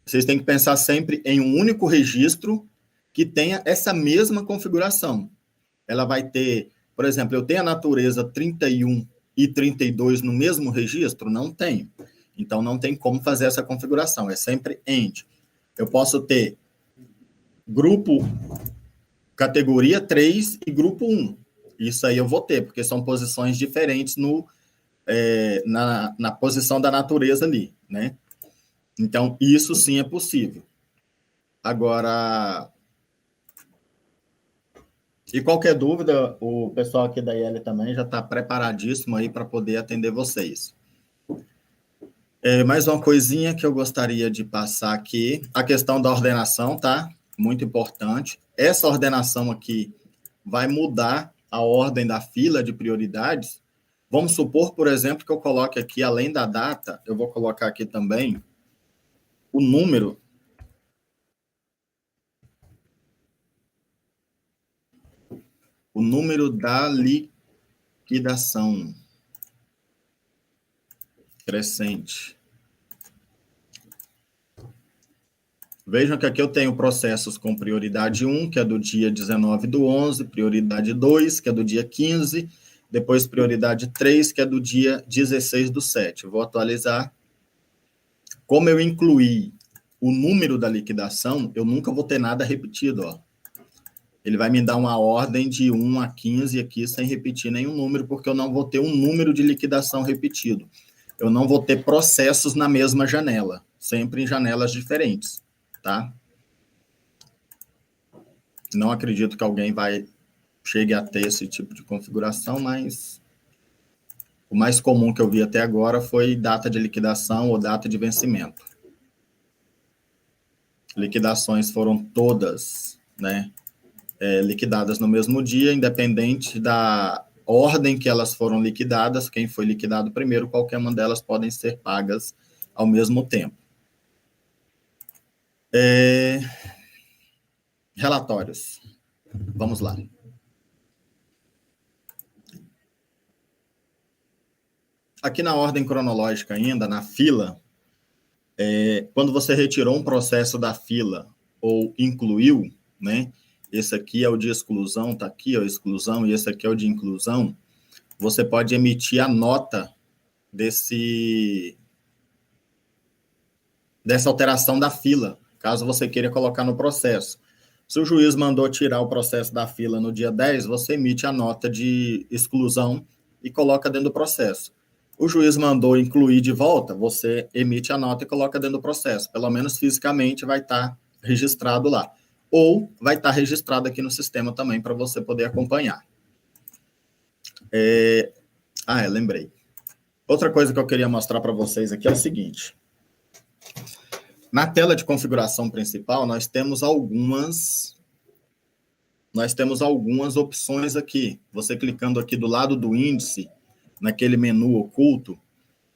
Speaker 1: Vocês têm que pensar sempre em um único registro que tenha essa mesma configuração. Ela vai ter, por exemplo, eu tenho a natureza 31 e 32 no mesmo registro? Não tenho. Então, não tem como fazer essa configuração. É sempre AND. Eu posso ter grupo, categoria 3 e grupo 1. Isso aí eu vou ter, porque são posições diferentes na posição da natureza ali, né? Então, isso sim é possível. Agora... E qualquer dúvida, o pessoal aqui da IL também já está preparadíssimo aí para poder atender vocês. Mais uma coisinha que eu gostaria de passar aqui, a questão da ordenação, tá? Muito importante. Essa ordenação aqui vai mudar a ordem da fila de prioridades. Vamos supor, por exemplo, que eu coloque aqui, além da data, eu vou colocar aqui também o número da liquidação crescente. Vejam que aqui eu tenho processos com prioridade 1, que é do dia 19/11, prioridade 2, que é do dia 15, depois prioridade 3, que é do dia 16/7. Vou atualizar. Como eu incluí o número da liquidação, eu nunca vou ter nada repetido, ó. Ele vai me dar uma ordem de 1 a 15 aqui, sem repetir nenhum número, porque eu não vou ter um número de liquidação repetido. Eu não vou ter processos na mesma janela, sempre em janelas diferentes, tá? Não acredito que alguém chegue a ter esse tipo de configuração, mas o mais comum que eu vi até agora foi data de liquidação ou data de vencimento. liquidações foram todas, né, liquidadas no mesmo dia, independente da ordem que elas foram liquidadas, quem foi liquidado primeiro, qualquer uma delas podem ser pagas ao mesmo tempo. Relatórios. Vamos lá. Aqui na ordem cronológica ainda, na fila, quando você retirou um processo da fila ou incluiu, né? Esse aqui é o de exclusão, está aqui, ó, exclusão, e esse aqui é o de inclusão, você pode emitir a nota dessa alteração da fila, caso você queira colocar no processo. Se o juiz mandou tirar o processo da fila no dia 10, você emite a nota de exclusão e coloca dentro do processo. O juiz mandou incluir de volta, você emite a nota e coloca dentro do processo. Pelo menos fisicamente vai estar registrado lá. Ou vai estar registrado aqui no sistema também para você poder acompanhar. Lembrei. Outra coisa que eu queria mostrar para vocês aqui é o seguinte. Na tela de configuração principal, nós temos algumas opções aqui. Você clicando aqui do lado do índice, naquele menu oculto,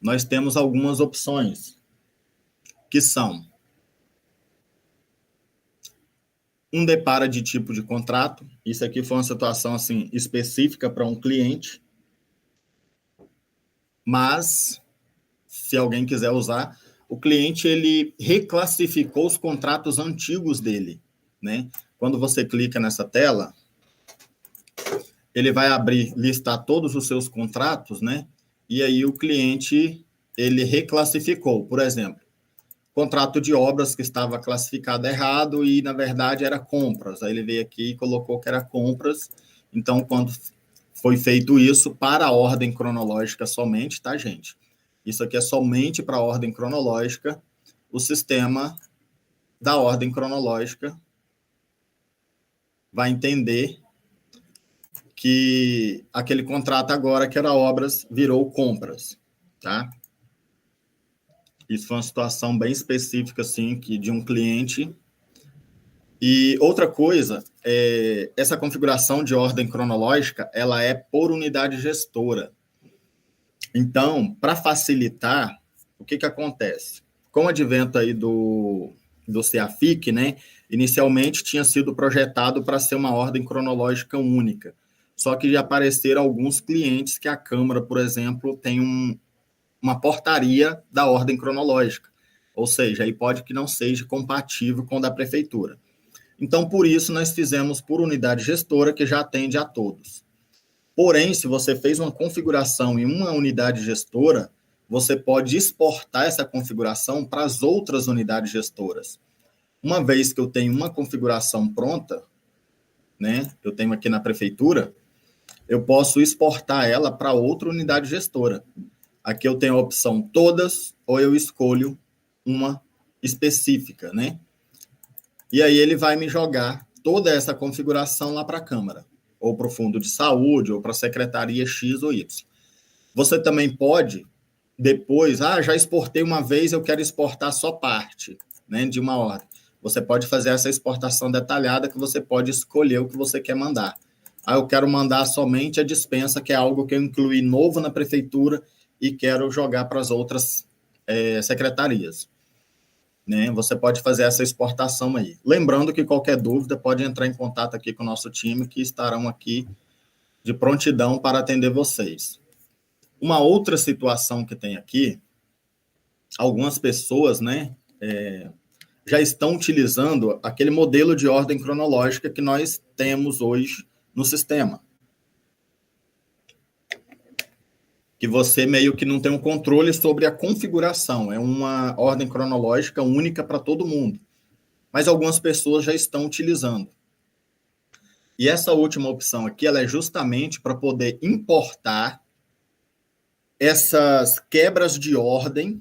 Speaker 1: nós temos algumas opções, que são um depara de tipo de contrato. Isso aqui foi uma situação assim, específica para um cliente, mas, se alguém quiser usar, o cliente ele reclassificou os contratos antigos dele, né? Quando você clica nessa tela, ele vai listar todos os seus contratos, né? E aí o cliente, ele reclassificou, por exemplo, contrato de obras que estava classificado errado e, na verdade, era compras. Aí ele veio aqui e colocou que era compras. Então, quando foi feito isso, para a ordem cronológica somente, tá, gente? Isso aqui é somente para a ordem cronológica. O sistema da ordem cronológica vai entender que aquele contrato agora, que era obras, virou compras, tá? Isso foi uma situação bem específica, assim, de um cliente. E outra coisa, essa configuração de ordem cronológica, ela é por unidade gestora. Então, para facilitar, o que acontece? Com o advento aí do CEAFIC, né, inicialmente tinha sido projetado para ser uma ordem cronológica única. Só que já apareceram alguns clientes que a Câmara, por exemplo, tem uma portaria da ordem cronológica. Ou seja, aí pode que não seja compatível com a da Prefeitura. Então, por isso, nós fizemos por unidade gestora, que já atende a todos. Porém, se você fez uma configuração em uma unidade gestora, você pode exportar essa configuração para as outras unidades gestoras. Uma vez que eu tenho uma configuração pronta, né, eu tenho aqui na Prefeitura, eu posso exportar ela para outra unidade gestora. Aqui eu tenho a opção todas, ou eu escolho uma específica, né? E aí ele vai me jogar toda essa configuração lá para a Câmara, ou para o Fundo de Saúde, ou para a Secretaria X ou Y. Você também pode, depois, já exportei uma vez, eu quero exportar só parte, né, de uma ordem. Você pode fazer essa exportação detalhada, que você pode escolher o que você quer mandar. Eu quero mandar somente a dispensa, que é algo que eu incluí novo na Prefeitura e quero jogar para as outras secretarias. Né? Você pode fazer essa exportação aí. Lembrando que qualquer dúvida pode entrar em contato aqui com o nosso time, que estarão aqui de prontidão para atender vocês. Uma outra situação que tem aqui, algumas pessoas, né, já estão utilizando aquele modelo de ordem cronológica que nós temos hoje no sistema. Que você meio que não tem um controle sobre a configuração, é uma ordem cronológica única para todo mundo. Mas algumas pessoas já estão utilizando. E essa última opção aqui, ela é justamente para poder importar essas quebras de ordem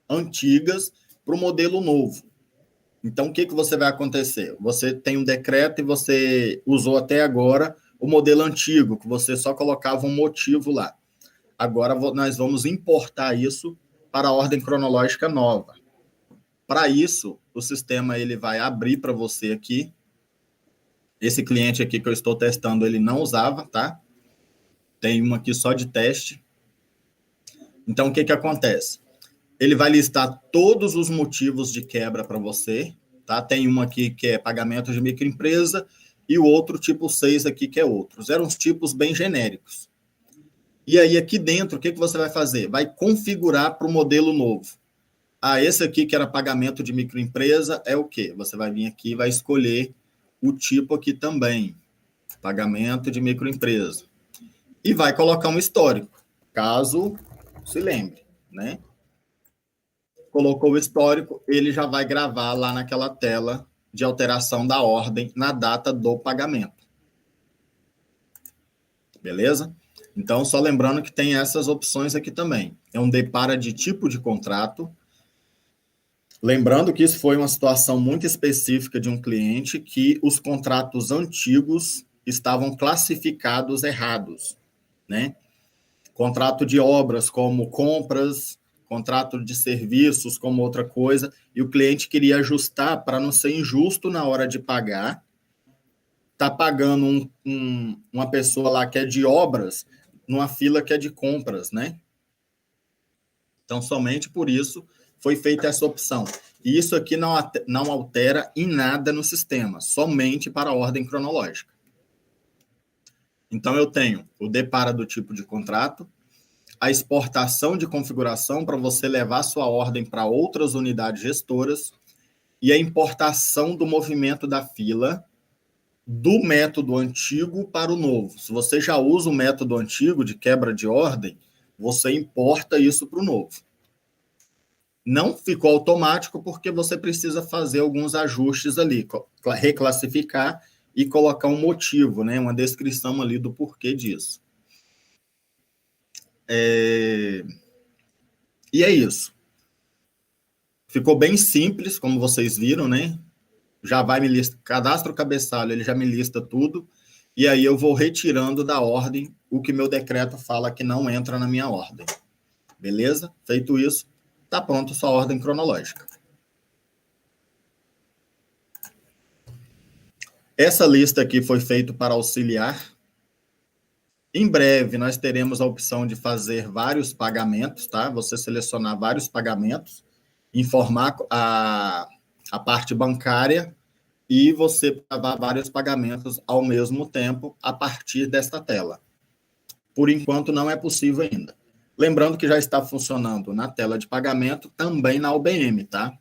Speaker 1: antigas para o modelo novo. Então, o que você vai acontecer? Você tem um decreto e você usou até agora o modelo antigo, que você só colocava um motivo lá. Agora nós vamos importar isso para a ordem cronológica nova. Para isso, o sistema ele vai abrir para você aqui. Esse cliente aqui que eu estou testando, ele não usava, tá? Tem uma aqui só de teste. Então, o que acontece? Ele vai listar todos os motivos de quebra para você, tá? Tem uma aqui que é pagamento de microempresa e o outro, tipo 6 aqui, que é outros. Eram uns tipos bem genéricos. E aí, aqui dentro, o que você vai fazer? Vai configurar para o modelo novo. Ah, esse aqui que era pagamento de microempresa é o quê? Você vai vir aqui e vai escolher o tipo aqui também, pagamento de microempresa. E vai colocar um histórico, caso se lembre, né? Colocou o histórico, ele já vai gravar lá naquela tela de alteração da ordem na data do pagamento. Beleza? Então, só lembrando que tem essas opções aqui também. É um depara de tipo de contrato. Lembrando que isso foi uma situação muito específica de um cliente que os contratos antigos estavam classificados errados, né? Contrato de obras como compras, contrato de serviços como outra coisa, e o cliente queria ajustar para não ser injusto na hora de pagar. Tá pagando uma pessoa lá que é de obras numa fila que é de compras, né? Então, somente por isso foi feita essa opção. E isso aqui não altera em nada no sistema, somente para a ordem cronológica. Então, eu tenho o depara do tipo de contrato, a exportação de configuração para você levar sua ordem para outras unidades gestoras e a importação do movimento da fila do método antigo para o novo. Se você já usa o método antigo de quebra de ordem, você importa isso para o novo. Não ficou automático porque você precisa fazer alguns ajustes ali, reclassificar e colocar um motivo, né, uma descrição ali do porquê disso. E é isso. Ficou bem simples, como vocês viram, né? Já vai me listar, cadastro o cabeçalho, ele já me lista tudo, e aí eu vou retirando da ordem o que meu decreto fala que não entra na minha ordem. Beleza? Feito isso, está pronto sua ordem cronológica. Essa lista aqui foi feita para auxiliar. Em breve, nós teremos a opção de fazer vários pagamentos, tá? Você selecionar vários pagamentos, informar a parte bancária e você pagar vários pagamentos ao mesmo tempo a partir desta tela. Por enquanto, não é possível ainda. Lembrando que já está funcionando na tela de pagamento, também na UBM, tá?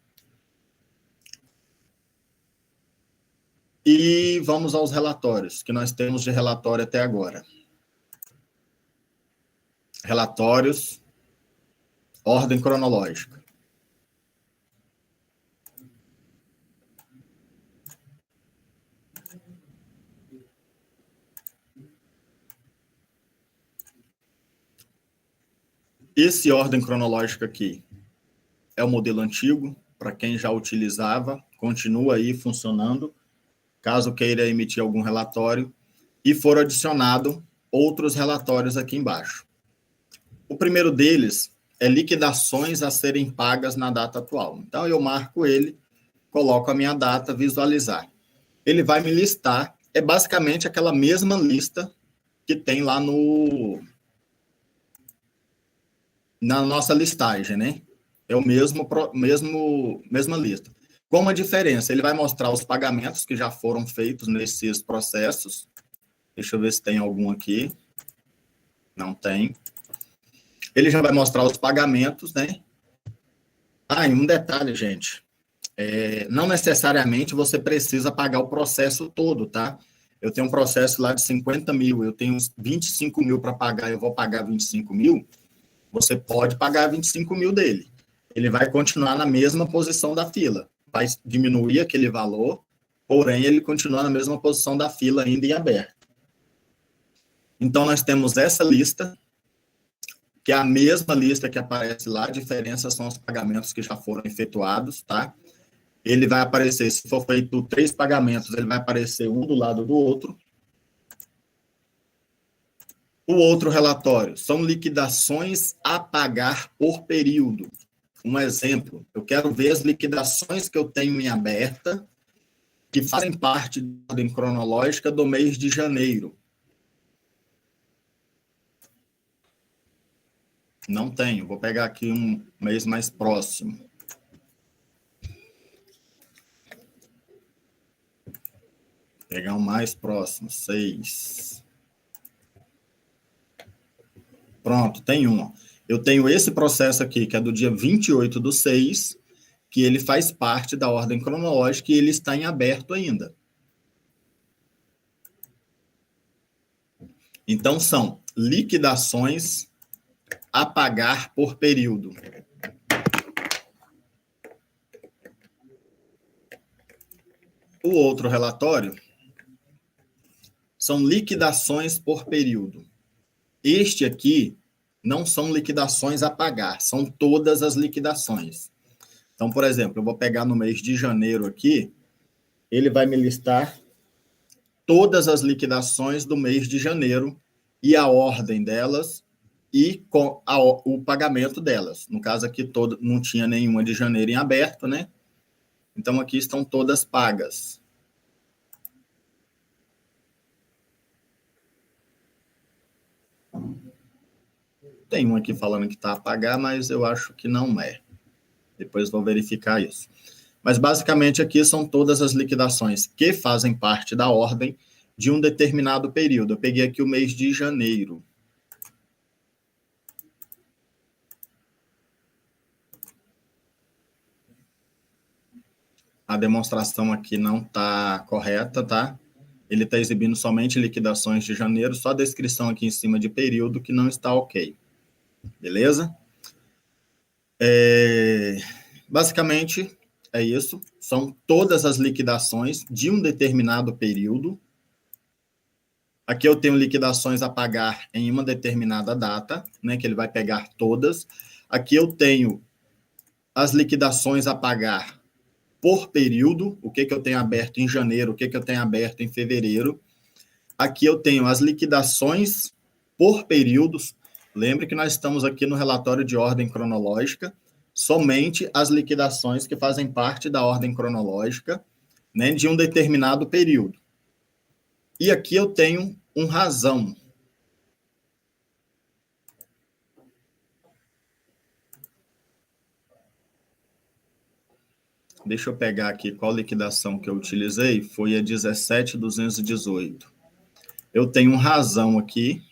Speaker 1: E vamos aos relatórios, que nós temos de relatório até agora. Relatórios, ordem cronológica. Esse ordem cronológica aqui é o modelo antigo, para quem já utilizava, continua aí funcionando, caso queira emitir algum relatório, e for adicionado outros relatórios aqui embaixo. O primeiro deles é liquidações a serem pagas na data atual. Então, eu marco ele, coloco a minha data, visualizar. Ele vai me listar, é basicamente aquela mesma lista que tem lá na nossa listagem, né? É o mesma lista. Com uma diferença, ele vai mostrar os pagamentos que já foram feitos nesses processos. Deixa eu ver se tem algum aqui. Não tem. Ele já vai mostrar os pagamentos, né? Ah, e um detalhe, gente. Não necessariamente você precisa pagar o processo todo, tá? Eu tenho um processo lá de 50 mil, eu tenho 25 mil para pagar, eu vou pagar 25 mil. Você pode pagar 25 mil dele. Ele vai continuar na mesma posição da fila. Vai diminuir aquele valor, porém ele continua na mesma posição da fila ainda em aberto. Então, nós temos essa lista, que é a mesma lista que aparece lá, a diferença são os pagamentos que já foram efetuados, tá? Ele vai aparecer, se for feito 3 pagamentos, ele vai aparecer um do lado do outro. O outro relatório são liquidações a pagar por período. um exemplo. Eu quero ver as liquidações que eu tenho em aberta, que fazem parte da ordem cronológica do mês de janeiro. Não tenho. Vou pegar aqui um mês mais próximo. Pegar um mais próximo, 6. Pronto, tem um. Eu tenho esse processo aqui, que é do dia 28/6, que ele faz parte da ordem cronológica e ele está em aberto ainda. Então, são liquidações a pagar por período. O outro relatório são liquidações por período. Este aqui não são liquidações a pagar, são todas as liquidações. Então, por exemplo, eu vou pegar no mês de janeiro aqui, ele vai me listar todas as liquidações do mês de janeiro e a ordem delas e com o pagamento delas. No caso aqui, não tinha nenhuma de janeiro em aberto, né? Então, aqui estão todas pagas. Tem um aqui falando que está a pagar, mas eu acho que não é. Depois vou verificar isso. Mas, basicamente, aqui são todas as liquidações que fazem parte da ordem de um determinado período. Eu peguei aqui o mês de janeiro. A demonstração aqui não está correta, tá? Ele está exibindo somente liquidações de janeiro, só a descrição aqui em cima de período que não está ok. Beleza? Basicamente, é isso. São todas as liquidações de um determinado período. Aqui eu tenho liquidações a pagar em uma determinada data, né, que ele vai pegar todas. Aqui eu tenho as liquidações a pagar por período, o que eu tenho aberto em janeiro, o que eu tenho aberto em fevereiro. Aqui eu tenho as liquidações por períodos. Lembre que nós estamos aqui no relatório de ordem cronológica, somente as liquidações que fazem parte da ordem cronológica, né, de um determinado período. E aqui eu tenho um razão. Deixa eu pegar aqui qual liquidação que eu utilizei. Foi a 17.218. Eu tenho um razão aqui.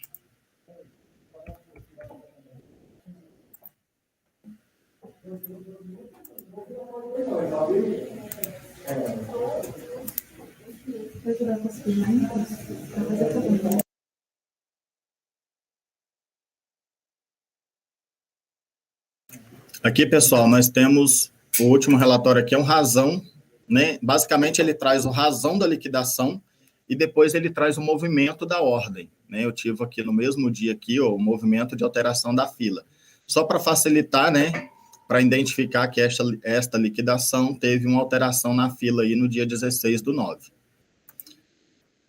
Speaker 1: Aqui, pessoal, nós temos o último relatório aqui, é um razão, né? Basicamente, ele traz o razão da liquidação e depois ele traz o movimento da ordem, né? Eu tive aqui no mesmo dia aqui, o movimento de alteração da fila. Só para facilitar, né? Para identificar que esta liquidação teve uma alteração na fila aí no dia 16/9.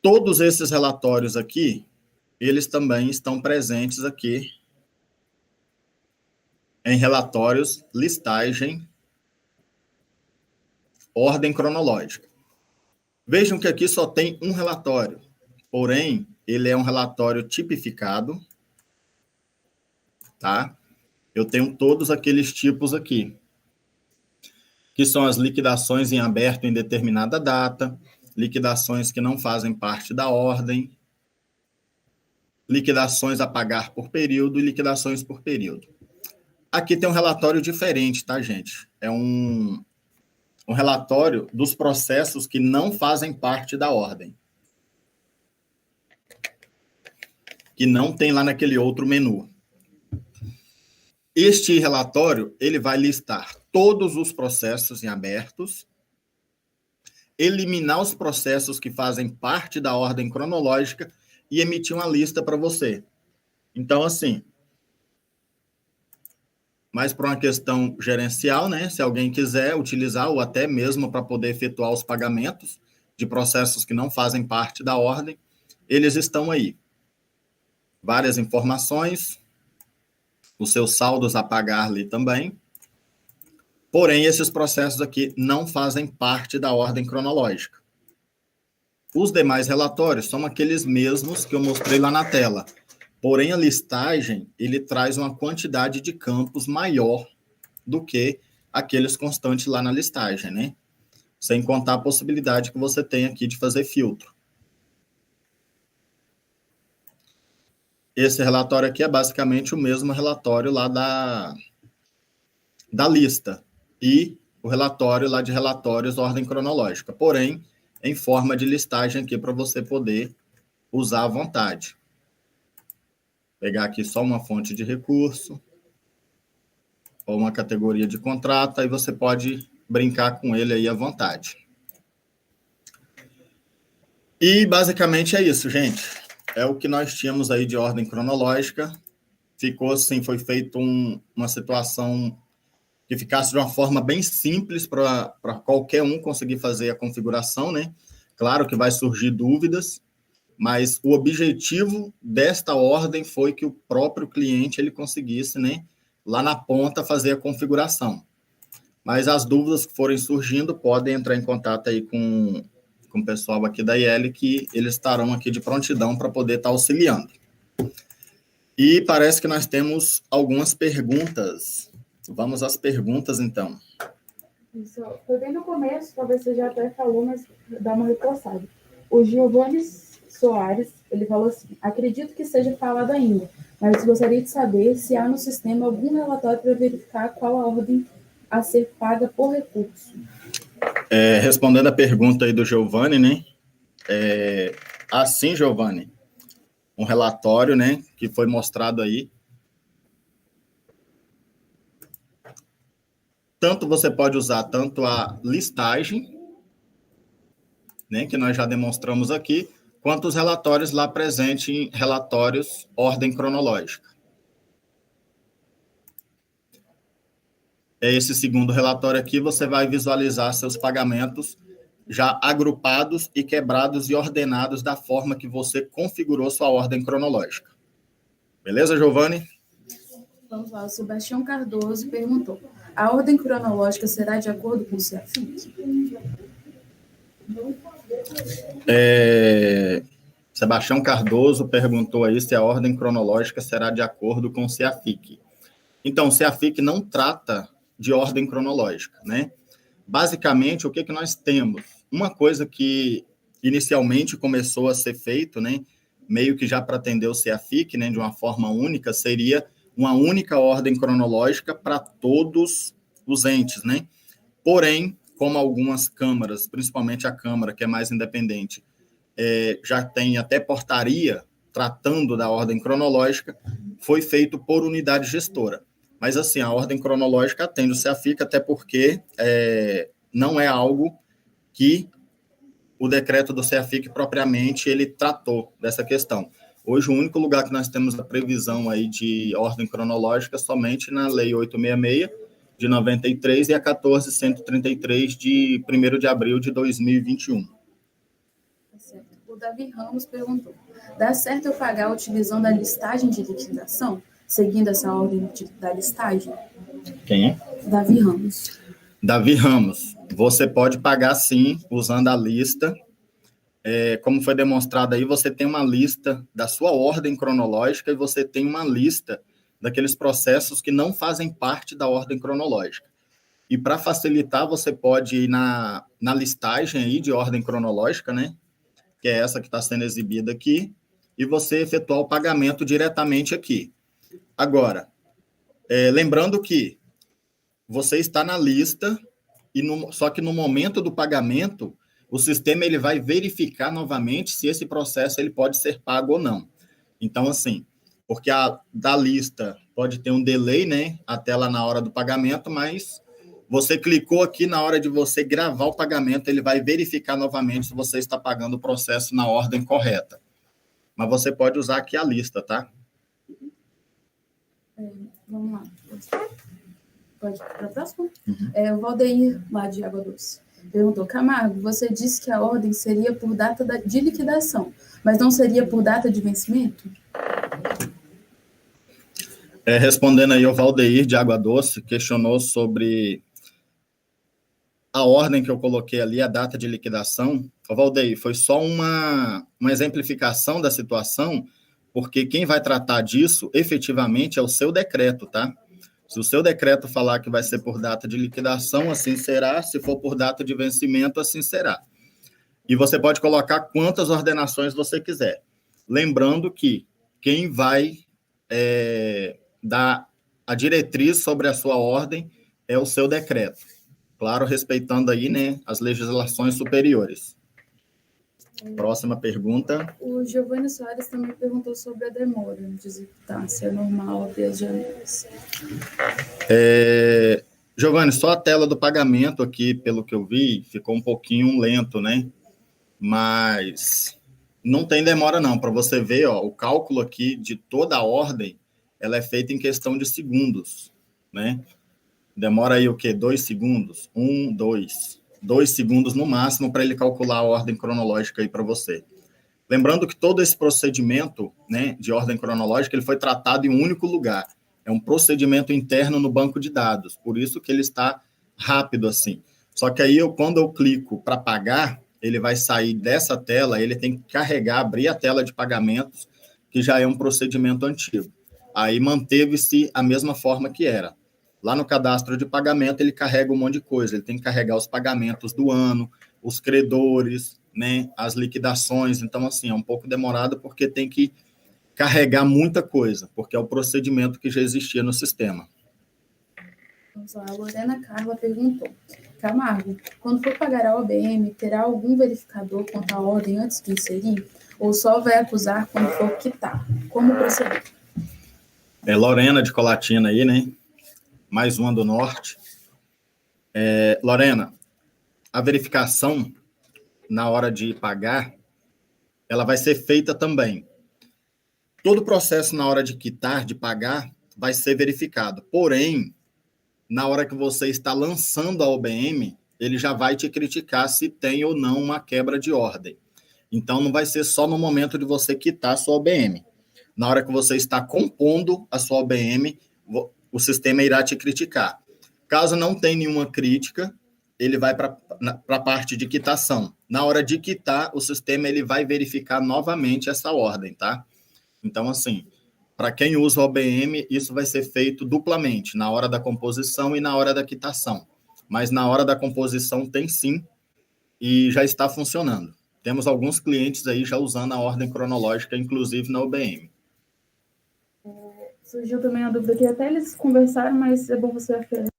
Speaker 1: Todos esses relatórios aqui, eles também estão presentes aqui em relatórios, listagem, ordem cronológica. Vejam que aqui só tem um relatório, porém, ele é um relatório tipificado, tá? Eu tenho todos aqueles tipos aqui, que são as liquidações em aberto em determinada data, liquidações que não fazem parte da ordem, liquidações a pagar por período e liquidações por período. Aqui tem um relatório diferente, tá, gente? É um relatório dos processos que não fazem parte da ordem. Que não tem lá naquele outro menu. Este relatório, ele vai listar todos os processos em abertos, eliminar os processos que fazem parte da ordem cronológica e emitir uma lista para você. Então, assim, mas para uma questão gerencial, né? Se alguém quiser utilizar ou até mesmo para poder efetuar os pagamentos de processos que não fazem parte da ordem, eles estão aí. Várias informações, os seus saldos a pagar ali também. Porém, esses processos aqui não fazem parte da ordem cronológica. Os demais relatórios são aqueles mesmos que eu mostrei lá na tela. Porém, a listagem, ele traz uma quantidade de campos maior do que aqueles constantes lá na listagem, né? Sem contar a possibilidade que você tem aqui de fazer filtro. Esse relatório aqui é basicamente o mesmo relatório lá da lista e o relatório lá de relatórios ordem cronológica, porém, em forma de listagem aqui para você poder usar à vontade. Pegar aqui só uma fonte de recurso ou uma categoria de contrato, aí você pode brincar com ele aí à vontade. E basicamente é isso, gente. É o que nós tínhamos aí de ordem cronológica. Ficou assim, foi feito uma situação que ficasse de uma forma bem simples para qualquer um conseguir fazer a configuração, né? Claro que vai surgir dúvidas, mas o objetivo desta ordem foi que o próprio cliente ele conseguisse, né, lá na ponta fazer a configuração. Mas as dúvidas que forem surgindo podem entrar em contato aí com o pessoal aqui da IL, que eles estarão aqui de prontidão para poder estar auxiliando. E parece que nós temos algumas perguntas. Vamos às perguntas, então.
Speaker 3: Isso, foi bem no começo, talvez você já até falou, mas dá uma reforçada. O Giovanni Soares, ele falou assim, acredito que seja falado ainda, mas gostaria de saber se há no sistema algum relatório para verificar qual a ordem a ser paga por recurso.
Speaker 1: Respondendo a pergunta aí do Giovanni, né? Assim, Giovanni, um relatório, né, que foi mostrado aí. Tanto você pode usar tanto a listagem, né, que nós já demonstramos aqui, quanto os relatórios lá presentes em relatórios ordem cronológica. Esse segundo relatório aqui, você vai visualizar seus pagamentos já agrupados e quebrados e ordenados da forma que você configurou sua ordem cronológica. Beleza, Giovanni?
Speaker 3: Vamos lá, o Sebastião Cardoso perguntou, a ordem cronológica será de acordo com o CEAFIC?
Speaker 1: Sebastião Cardoso perguntou aí se a ordem cronológica será de acordo com o CEAFIC. Então, o CEAFIC não trata de ordem cronológica, né? Basicamente, o que nós temos? Uma coisa que inicialmente começou a ser feito, né, meio que já para atender o CEAFIC, né, de uma forma única, seria uma única ordem cronológica para todos os entes, né? Porém, como algumas câmaras, principalmente a Câmara, que é mais independente, já tem até portaria tratando da ordem cronológica, foi feito por unidade gestora. Mas, assim, a ordem cronológica atende o CEAFIC, até porque não é algo que o decreto do CEAFIC propriamente ele tratou dessa questão. Hoje, o único lugar que nós temos a previsão aí de ordem cronológica é somente na Lei 866, de 93, e a 14.133, de 1º de abril de 2021.
Speaker 3: Certo. O Davi Ramos perguntou, dá certo eu pagar utilizando a listagem de liquidação, seguindo essa ordem da listagem?
Speaker 1: Quem é?
Speaker 3: Davi Ramos.
Speaker 1: Davi Ramos, você pode pagar sim, usando a lista. Como foi demonstrado aí, você tem uma lista da sua ordem cronológica e você tem uma lista daqueles processos que não fazem parte da ordem cronológica. E para facilitar, você pode ir na listagem aí de ordem cronológica, né? Que é essa que está sendo exibida aqui, e você efetuar o pagamento diretamente aqui. Agora, lembrando que você está na lista, só que no momento do pagamento, o sistema ele vai verificar novamente se esse processo ele pode ser pago ou não. Então, assim, porque da lista pode ter um delay, né, até lá na hora do pagamento, mas você clicou aqui, na hora de você gravar o pagamento, ele vai verificar novamente se você está pagando o processo na ordem correta. Mas você pode usar aqui a lista, tá?
Speaker 3: Vamos lá. Pode ir para a próxima? Uhum. O Valdeir, lá de Água Doce, perguntou, Camargo, você disse que a ordem seria por data de liquidação, mas não seria por data de vencimento?
Speaker 1: Respondendo aí, o Valdeir de Água Doce questionou sobre a ordem que eu coloquei ali, a data de liquidação, Valdeir, foi só uma exemplificação da situação, porque quem vai tratar disso, efetivamente, é o seu decreto, tá? Se o seu decreto falar que vai ser por data de liquidação, assim será. Se for por data de vencimento, assim será. E você pode colocar quantas ordenações você quiser. Lembrando que quem vai dar a diretriz sobre a sua ordem é o seu decreto. Claro, respeitando aí, né, as legislações superiores. Próxima pergunta.
Speaker 3: O Giovanni Soares também perguntou sobre a demora de executar, se é normal desde janeiro.
Speaker 1: Giovanni, só a tela do pagamento aqui, pelo que eu vi, ficou um pouquinho lento, né? Mas não tem demora, não. Para você ver, ó, o cálculo aqui de toda a ordem, ela é feita em questão de segundos, né? Demora aí o quê? 2 segundos? 1, 2. 2 segundos no máximo para ele calcular a ordem cronológica aí para você. Lembrando que todo esse procedimento, né, de ordem cronológica, ele foi tratado em um único lugar. É um procedimento interno no banco de dados, por isso que ele está rápido assim. Só que aí, quando eu clico para pagar, ele vai sair dessa tela, ele tem que carregar, abrir a tela de pagamentos, que já é um procedimento antigo. Aí manteve-se a mesma forma que era. Lá no cadastro de pagamento, ele carrega um monte de coisa. Ele tem que carregar os pagamentos do ano, os credores, né, as liquidações. Então, assim, é um pouco demorado porque tem que carregar muita coisa, porque é o procedimento que já existia no sistema.
Speaker 3: Vamos lá, a Lorena Carla perguntou. Camargo, quando for pagar a OBM, terá algum verificador quanto à ordem antes de inserir? Ou só vai acusar quando for quitar? Como proceder?
Speaker 1: Lorena de Colatina aí, né? Mais uma do Norte. Lorena, a verificação na hora de pagar, ela vai ser feita também. Todo o processo na hora de quitar, de pagar, vai ser verificado. Porém, na hora que você está lançando a OBM, ele já vai te criticar se tem ou não uma quebra de ordem. Então, não vai ser só no momento de você quitar a sua OBM. Na hora que você está compondo a sua OBM, o sistema irá te criticar. Caso não tenha nenhuma crítica, ele vai para a parte de quitação. Na hora de quitar, o sistema ele vai verificar novamente essa ordem, tá? Então, assim, para quem usa o OBM, isso vai ser feito duplamente, na hora da composição e na hora da quitação. Mas na hora da composição tem sim, e já está funcionando. Temos alguns clientes aí já usando a ordem cronológica, inclusive na OBM.
Speaker 3: Surgiu também a dúvida que até eles conversaram, mas é bom você afirmar.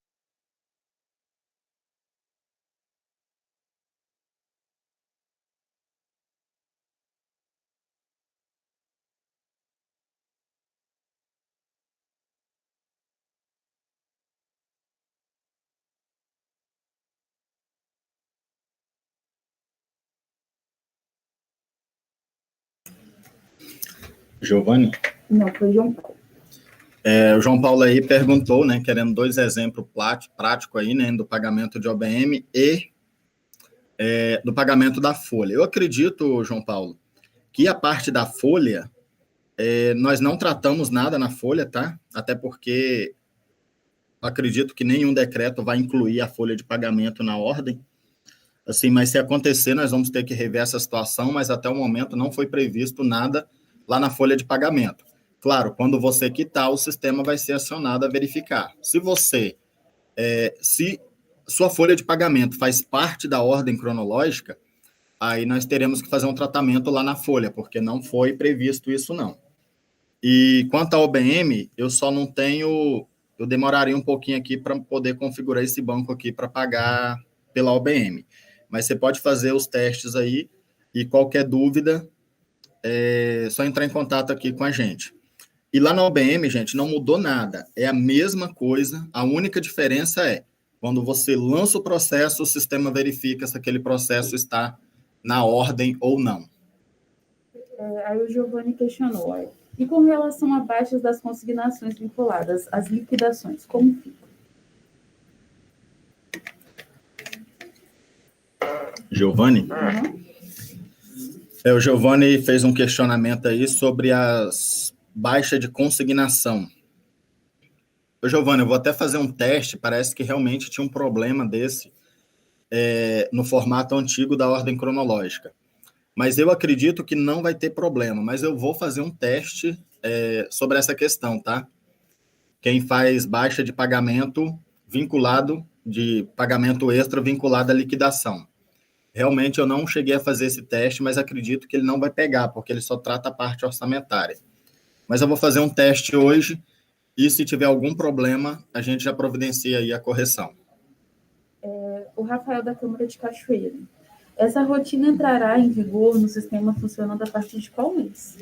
Speaker 1: Giovanni?
Speaker 3: Não, foi João Paulo.
Speaker 1: O João Paulo aí perguntou, né, querendo 2 exemplos práticos aí, né, do pagamento de OBM e do pagamento da folha. Eu acredito, João Paulo, que a parte da folha, nós não tratamos nada na folha, tá? Até porque acredito que nenhum decreto vai incluir a folha de pagamento na ordem. Assim, mas se acontecer, nós vamos ter que rever essa situação, mas até o momento não foi previsto nada lá na folha de pagamento. Claro, quando você quitar, o sistema vai ser acionado a verificar. Se sua folha de pagamento faz parte da ordem cronológica, aí nós teremos que fazer um tratamento lá na folha, porque não foi previsto isso, não. E quanto ao OBM, eu só não tenho... Eu demoraria um pouquinho aqui para poder configurar esse banco aqui para pagar pela OBM. Mas você pode fazer os testes aí e qualquer dúvida, é só entrar em contato aqui com a gente. E lá na OBM, gente, não mudou nada. É a mesma coisa. A única diferença é quando você lança o processo, o sistema verifica se aquele processo está na ordem ou não.
Speaker 3: Aí o Giovanni questionou. E com relação a baixas das consignações vinculadas às liquidações, como fica?
Speaker 1: Giovanni?
Speaker 3: Uhum.
Speaker 1: O Giovanni fez um questionamento aí sobre as baixas de consignação. Giovanni, eu vou até fazer um teste, parece que realmente tinha um problema desse. no formato antigo da ordem cronológica. Mas eu acredito que não vai ter problema, mas eu vou fazer um teste sobre essa questão, tá? Quem faz baixa de pagamento vinculado, de pagamento extra vinculado à liquidação. Realmente eu não cheguei a fazer esse teste, mas acredito que ele não vai pegar, porque ele só trata a parte orçamentária. Mas eu vou fazer um teste hoje, e se tiver algum problema, a gente já providencia aí a correção.
Speaker 3: O Rafael da Câmara de Cachoeiro. Essa rotina entrará em vigor no sistema funcionando a partir de qual mês?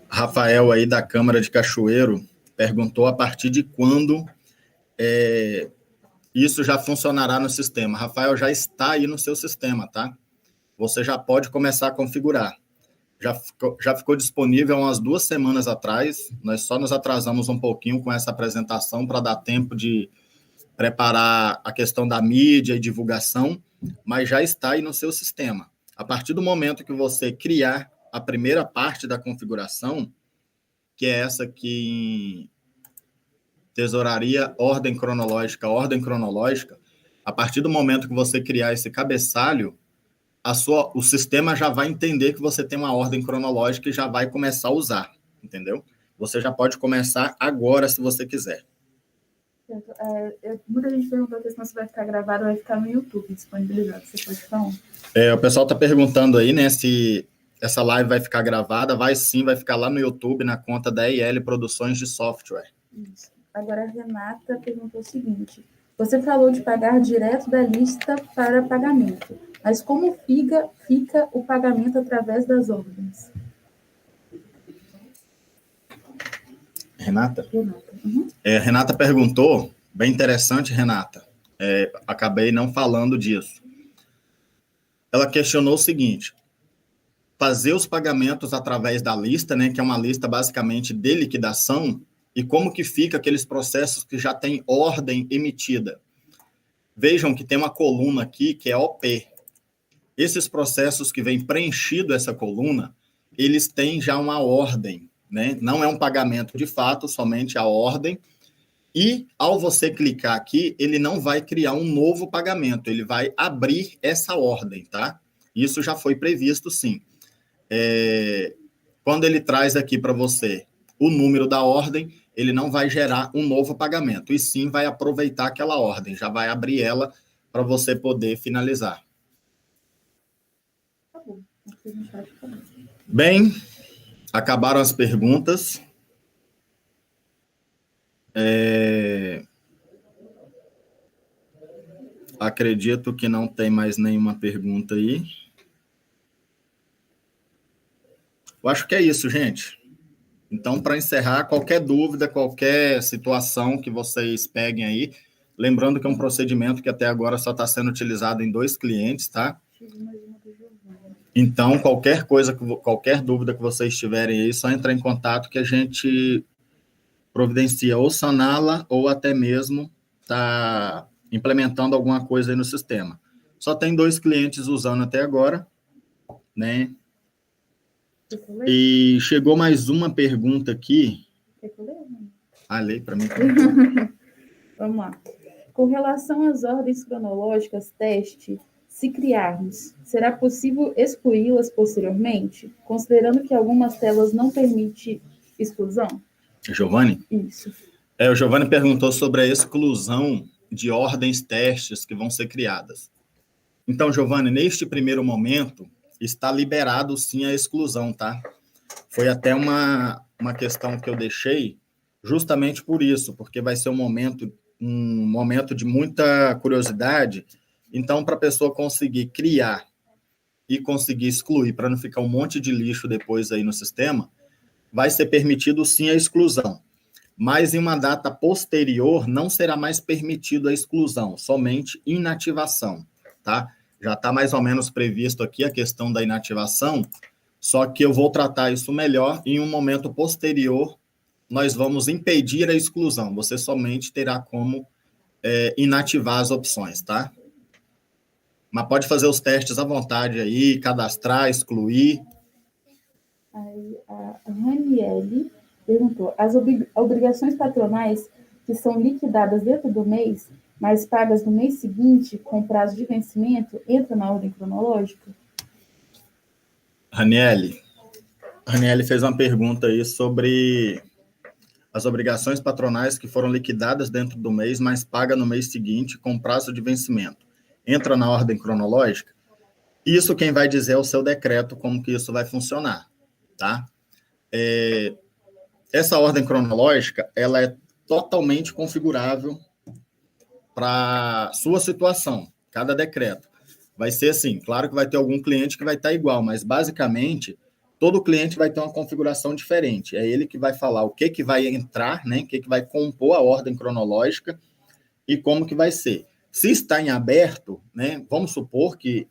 Speaker 1: Rafael aí da Câmara de Cachoeiro perguntou a partir de quando isso já funcionará no sistema. Rafael, já está aí no seu sistema, tá? Você já pode começar a configurar. Já ficou disponível umas 2 semanas atrás, nós só nos atrasamos um pouquinho com essa apresentação para dar tempo de preparar a questão da mídia e divulgação, mas já está aí no seu sistema. A partir do momento que você criar a primeira parte da configuração, que é essa aqui em tesouraria, ordem cronológica, a partir do momento que você criar esse cabeçalho, o sistema já vai entender que você tem uma ordem cronológica e já vai começar a usar, entendeu? Você já pode começar agora, se você quiser.
Speaker 3: Muita gente perguntou a questão se vai ficar gravado ou vai ficar no YouTube disponibilizado. Você pode falar?
Speaker 1: O pessoal está perguntando aí, né, se essa live vai ficar gravada. Vai sim, vai ficar lá no YouTube, na conta da EL Produções de Software.
Speaker 3: Isso. Agora a Renata perguntou o seguinte: você falou de pagar direto da lista para pagamento, mas como fica o pagamento através das ordens?
Speaker 1: Renata?
Speaker 3: Uhum.
Speaker 1: Renata perguntou, bem interessante, Renata. Acabei não falando disso. Ela questionou o seguinte: fazer os pagamentos através da lista, né, que é uma lista basicamente de liquidação, e como que fica aqueles processos que já têm ordem emitida. Vejam que tem uma coluna aqui que é OP. Esses processos que vem preenchido essa coluna, eles têm já uma ordem, né? Não é um pagamento de fato, somente a ordem. E ao você clicar aqui, ele não vai criar um novo pagamento, ele vai abrir essa ordem, tá? Isso já foi previsto, sim. Quando ele traz aqui para você o número da ordem, ele não vai gerar um novo pagamento, e sim vai aproveitar aquela ordem, já vai abrir ela para você poder finalizar.
Speaker 3: Tá bom.
Speaker 1: Bem, acabaram as perguntas. Acredito que não tem mais nenhuma pergunta aí. Eu acho que é isso, gente. Então, para encerrar, qualquer dúvida, qualquer situação que vocês peguem aí, lembrando que é um procedimento que até agora só está sendo utilizado em 2 clientes, tá? Então, qualquer dúvida que vocês tiverem aí, só entrar em contato que a gente providencia ou saná-la ou até mesmo está implementando alguma coisa aí no sistema. Só tem 2 clientes usando até agora, né? E chegou mais uma pergunta aqui. Lê para mim.
Speaker 3: Vamos lá. Com relação às ordens cronológicas teste, se criarmos, será possível excluí-las posteriormente, considerando que algumas telas não permitem exclusão?
Speaker 1: Giovanni?
Speaker 3: Isso.
Speaker 1: O Giovanni perguntou sobre a exclusão de ordens testes que vão ser criadas. Então, Giovanni, neste primeiro momento, está liberado sim a exclusão, tá? Foi até uma questão que eu deixei justamente por isso, porque vai ser um momento de muita curiosidade. Então, para a pessoa conseguir criar e conseguir excluir, para não ficar um monte de lixo depois aí no sistema, vai ser permitido sim a exclusão. Mas em uma data posterior não será mais permitido a exclusão, somente inativação, tá? Já está mais ou menos previsto aqui a questão da inativação, só que eu vou tratar isso melhor e em um momento posterior nós vamos impedir a exclusão. Você somente terá como inativar as opções, tá? Mas pode fazer os testes à vontade aí, cadastrar, excluir.
Speaker 3: Aí a Raniele perguntou: as obrigações patronais que são liquidadas dentro do mês mas pagas no mês seguinte, com prazo de vencimento, entra na ordem cronológica?
Speaker 1: Raniele fez uma pergunta aí sobre as obrigações patronais que foram liquidadas dentro do mês, mas paga no mês seguinte com prazo de vencimento. Entra na ordem cronológica? Isso quem vai dizer é o seu decreto, como que isso vai funcionar, tá? Essa ordem cronológica, ela é totalmente configurável para sua situação, cada decreto. Vai ser assim, claro que vai ter algum cliente que vai estar igual, mas basicamente todo cliente vai ter uma configuração diferente. É ele que vai falar o que vai entrar, né? O que vai compor a ordem cronológica e como que vai ser. Se está em aberto, né? Vamos supor que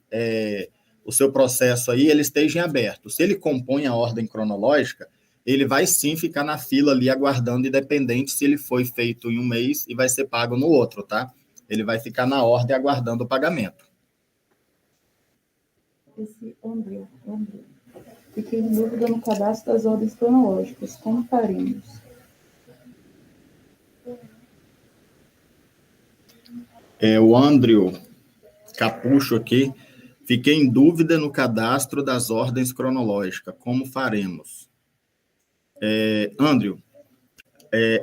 Speaker 1: o seu processo aí ele esteja em aberto. Se ele compõe a ordem cronológica, ele vai sim ficar na fila ali aguardando, independente se ele foi feito em um mês e vai ser pago no outro, tá? Ele vai ficar na ordem aguardando o pagamento.
Speaker 3: Esse André. Fiquei em dúvida no cadastro das ordens cronológicas. Como faremos?
Speaker 1: O Andrew Capucho aqui. Fiquei em dúvida no cadastro das ordens cronológicas. Como faremos? Andrew,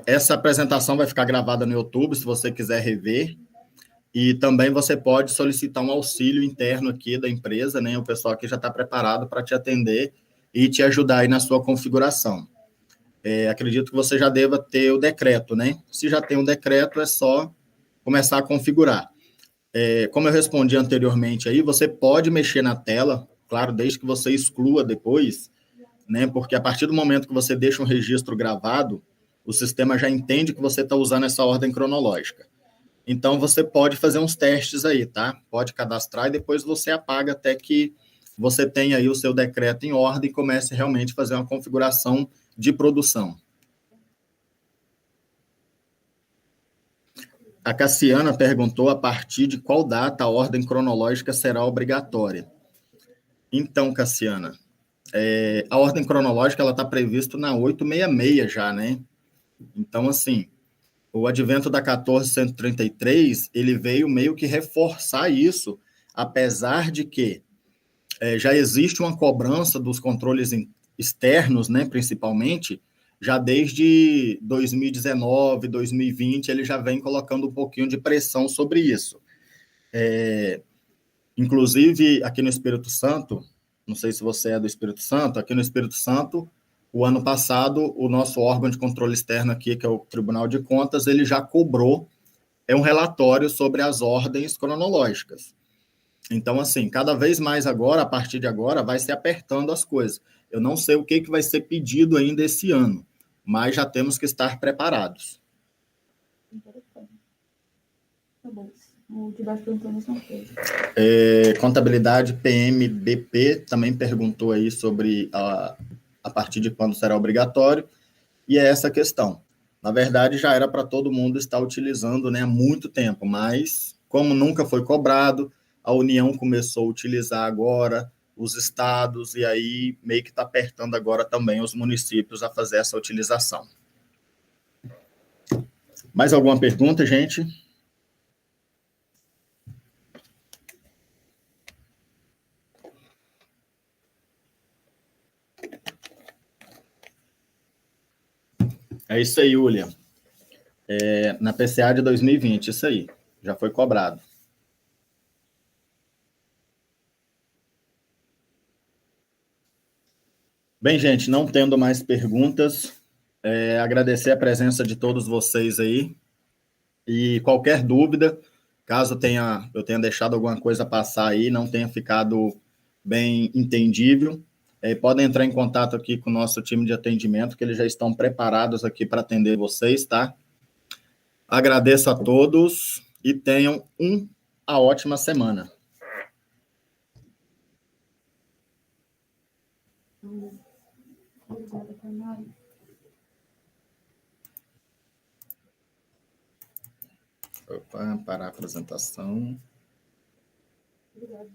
Speaker 1: essa apresentação vai ficar gravada no YouTube, se você quiser rever. E também você pode solicitar um auxílio interno aqui da empresa, né? O pessoal aqui já está preparado para te atender e te ajudar aí na sua configuração. Acredito que você já deva ter o decreto, né? Se já tem um decreto, é só começar a configurar. Como eu respondi anteriormente aí, você pode mexer na tela, claro, desde que você exclua depois, né? Porque a partir do momento que você deixa um registro gravado, o sistema já entende que você está usando essa ordem cronológica. Então, você pode fazer uns testes aí, tá? Pode cadastrar e depois você apaga até que você tenha aí o seu decreto em ordem e comece realmente a fazer uma configuração de produção. A Cassiana perguntou a partir de qual data a ordem cronológica será obrigatória. Então, Cassiana, a ordem cronológica ela está prevista na 866 já, né? Então, assim, o advento da 1433, ele veio meio que reforçar isso, apesar de que já existe uma cobrança dos controles externos, né, principalmente, já desde 2019, 2020, ele já vem colocando um pouquinho de pressão sobre isso. Inclusive, aqui no Espírito Santo, não sei se você é do Espírito Santo, aqui no Espírito Santo, o ano passado, o nosso órgão de controle externo aqui, que é o Tribunal de Contas, ele já cobrou um relatório sobre as ordens cronológicas. Então, assim, cada vez mais agora, a partir de agora, vai se apertando as coisas. Eu não sei o que vai ser pedido ainda esse ano, mas já temos que estar preparados.
Speaker 3: Tá bom. O de baixo perguntou a mesma coisa.
Speaker 1: Contabilidade PMBP também perguntou aí sobre a partir de quando será obrigatório, e é essa a questão. Na verdade, já era para todo mundo estar utilizando, né, há muito tempo, mas como nunca foi cobrado, a União começou a utilizar agora, os estados, e aí meio que está apertando agora também os municípios a fazer essa utilização. Mais alguma pergunta, gente? É isso aí, William. Na PCA de 2020, isso aí. Já foi cobrado. Bem, gente, não tendo mais perguntas, agradecer a presença de todos vocês aí. E qualquer dúvida, caso eu tenha deixado alguma coisa passar aí, não tenha ficado bem entendível, podem entrar em contato aqui com o nosso time de atendimento, que eles já estão preparados aqui para atender vocês, tá? Agradeço a todos e tenham uma ótima semana.
Speaker 3: Obrigada, Tamara.
Speaker 1: Opa, parar a apresentação.
Speaker 3: Obrigada.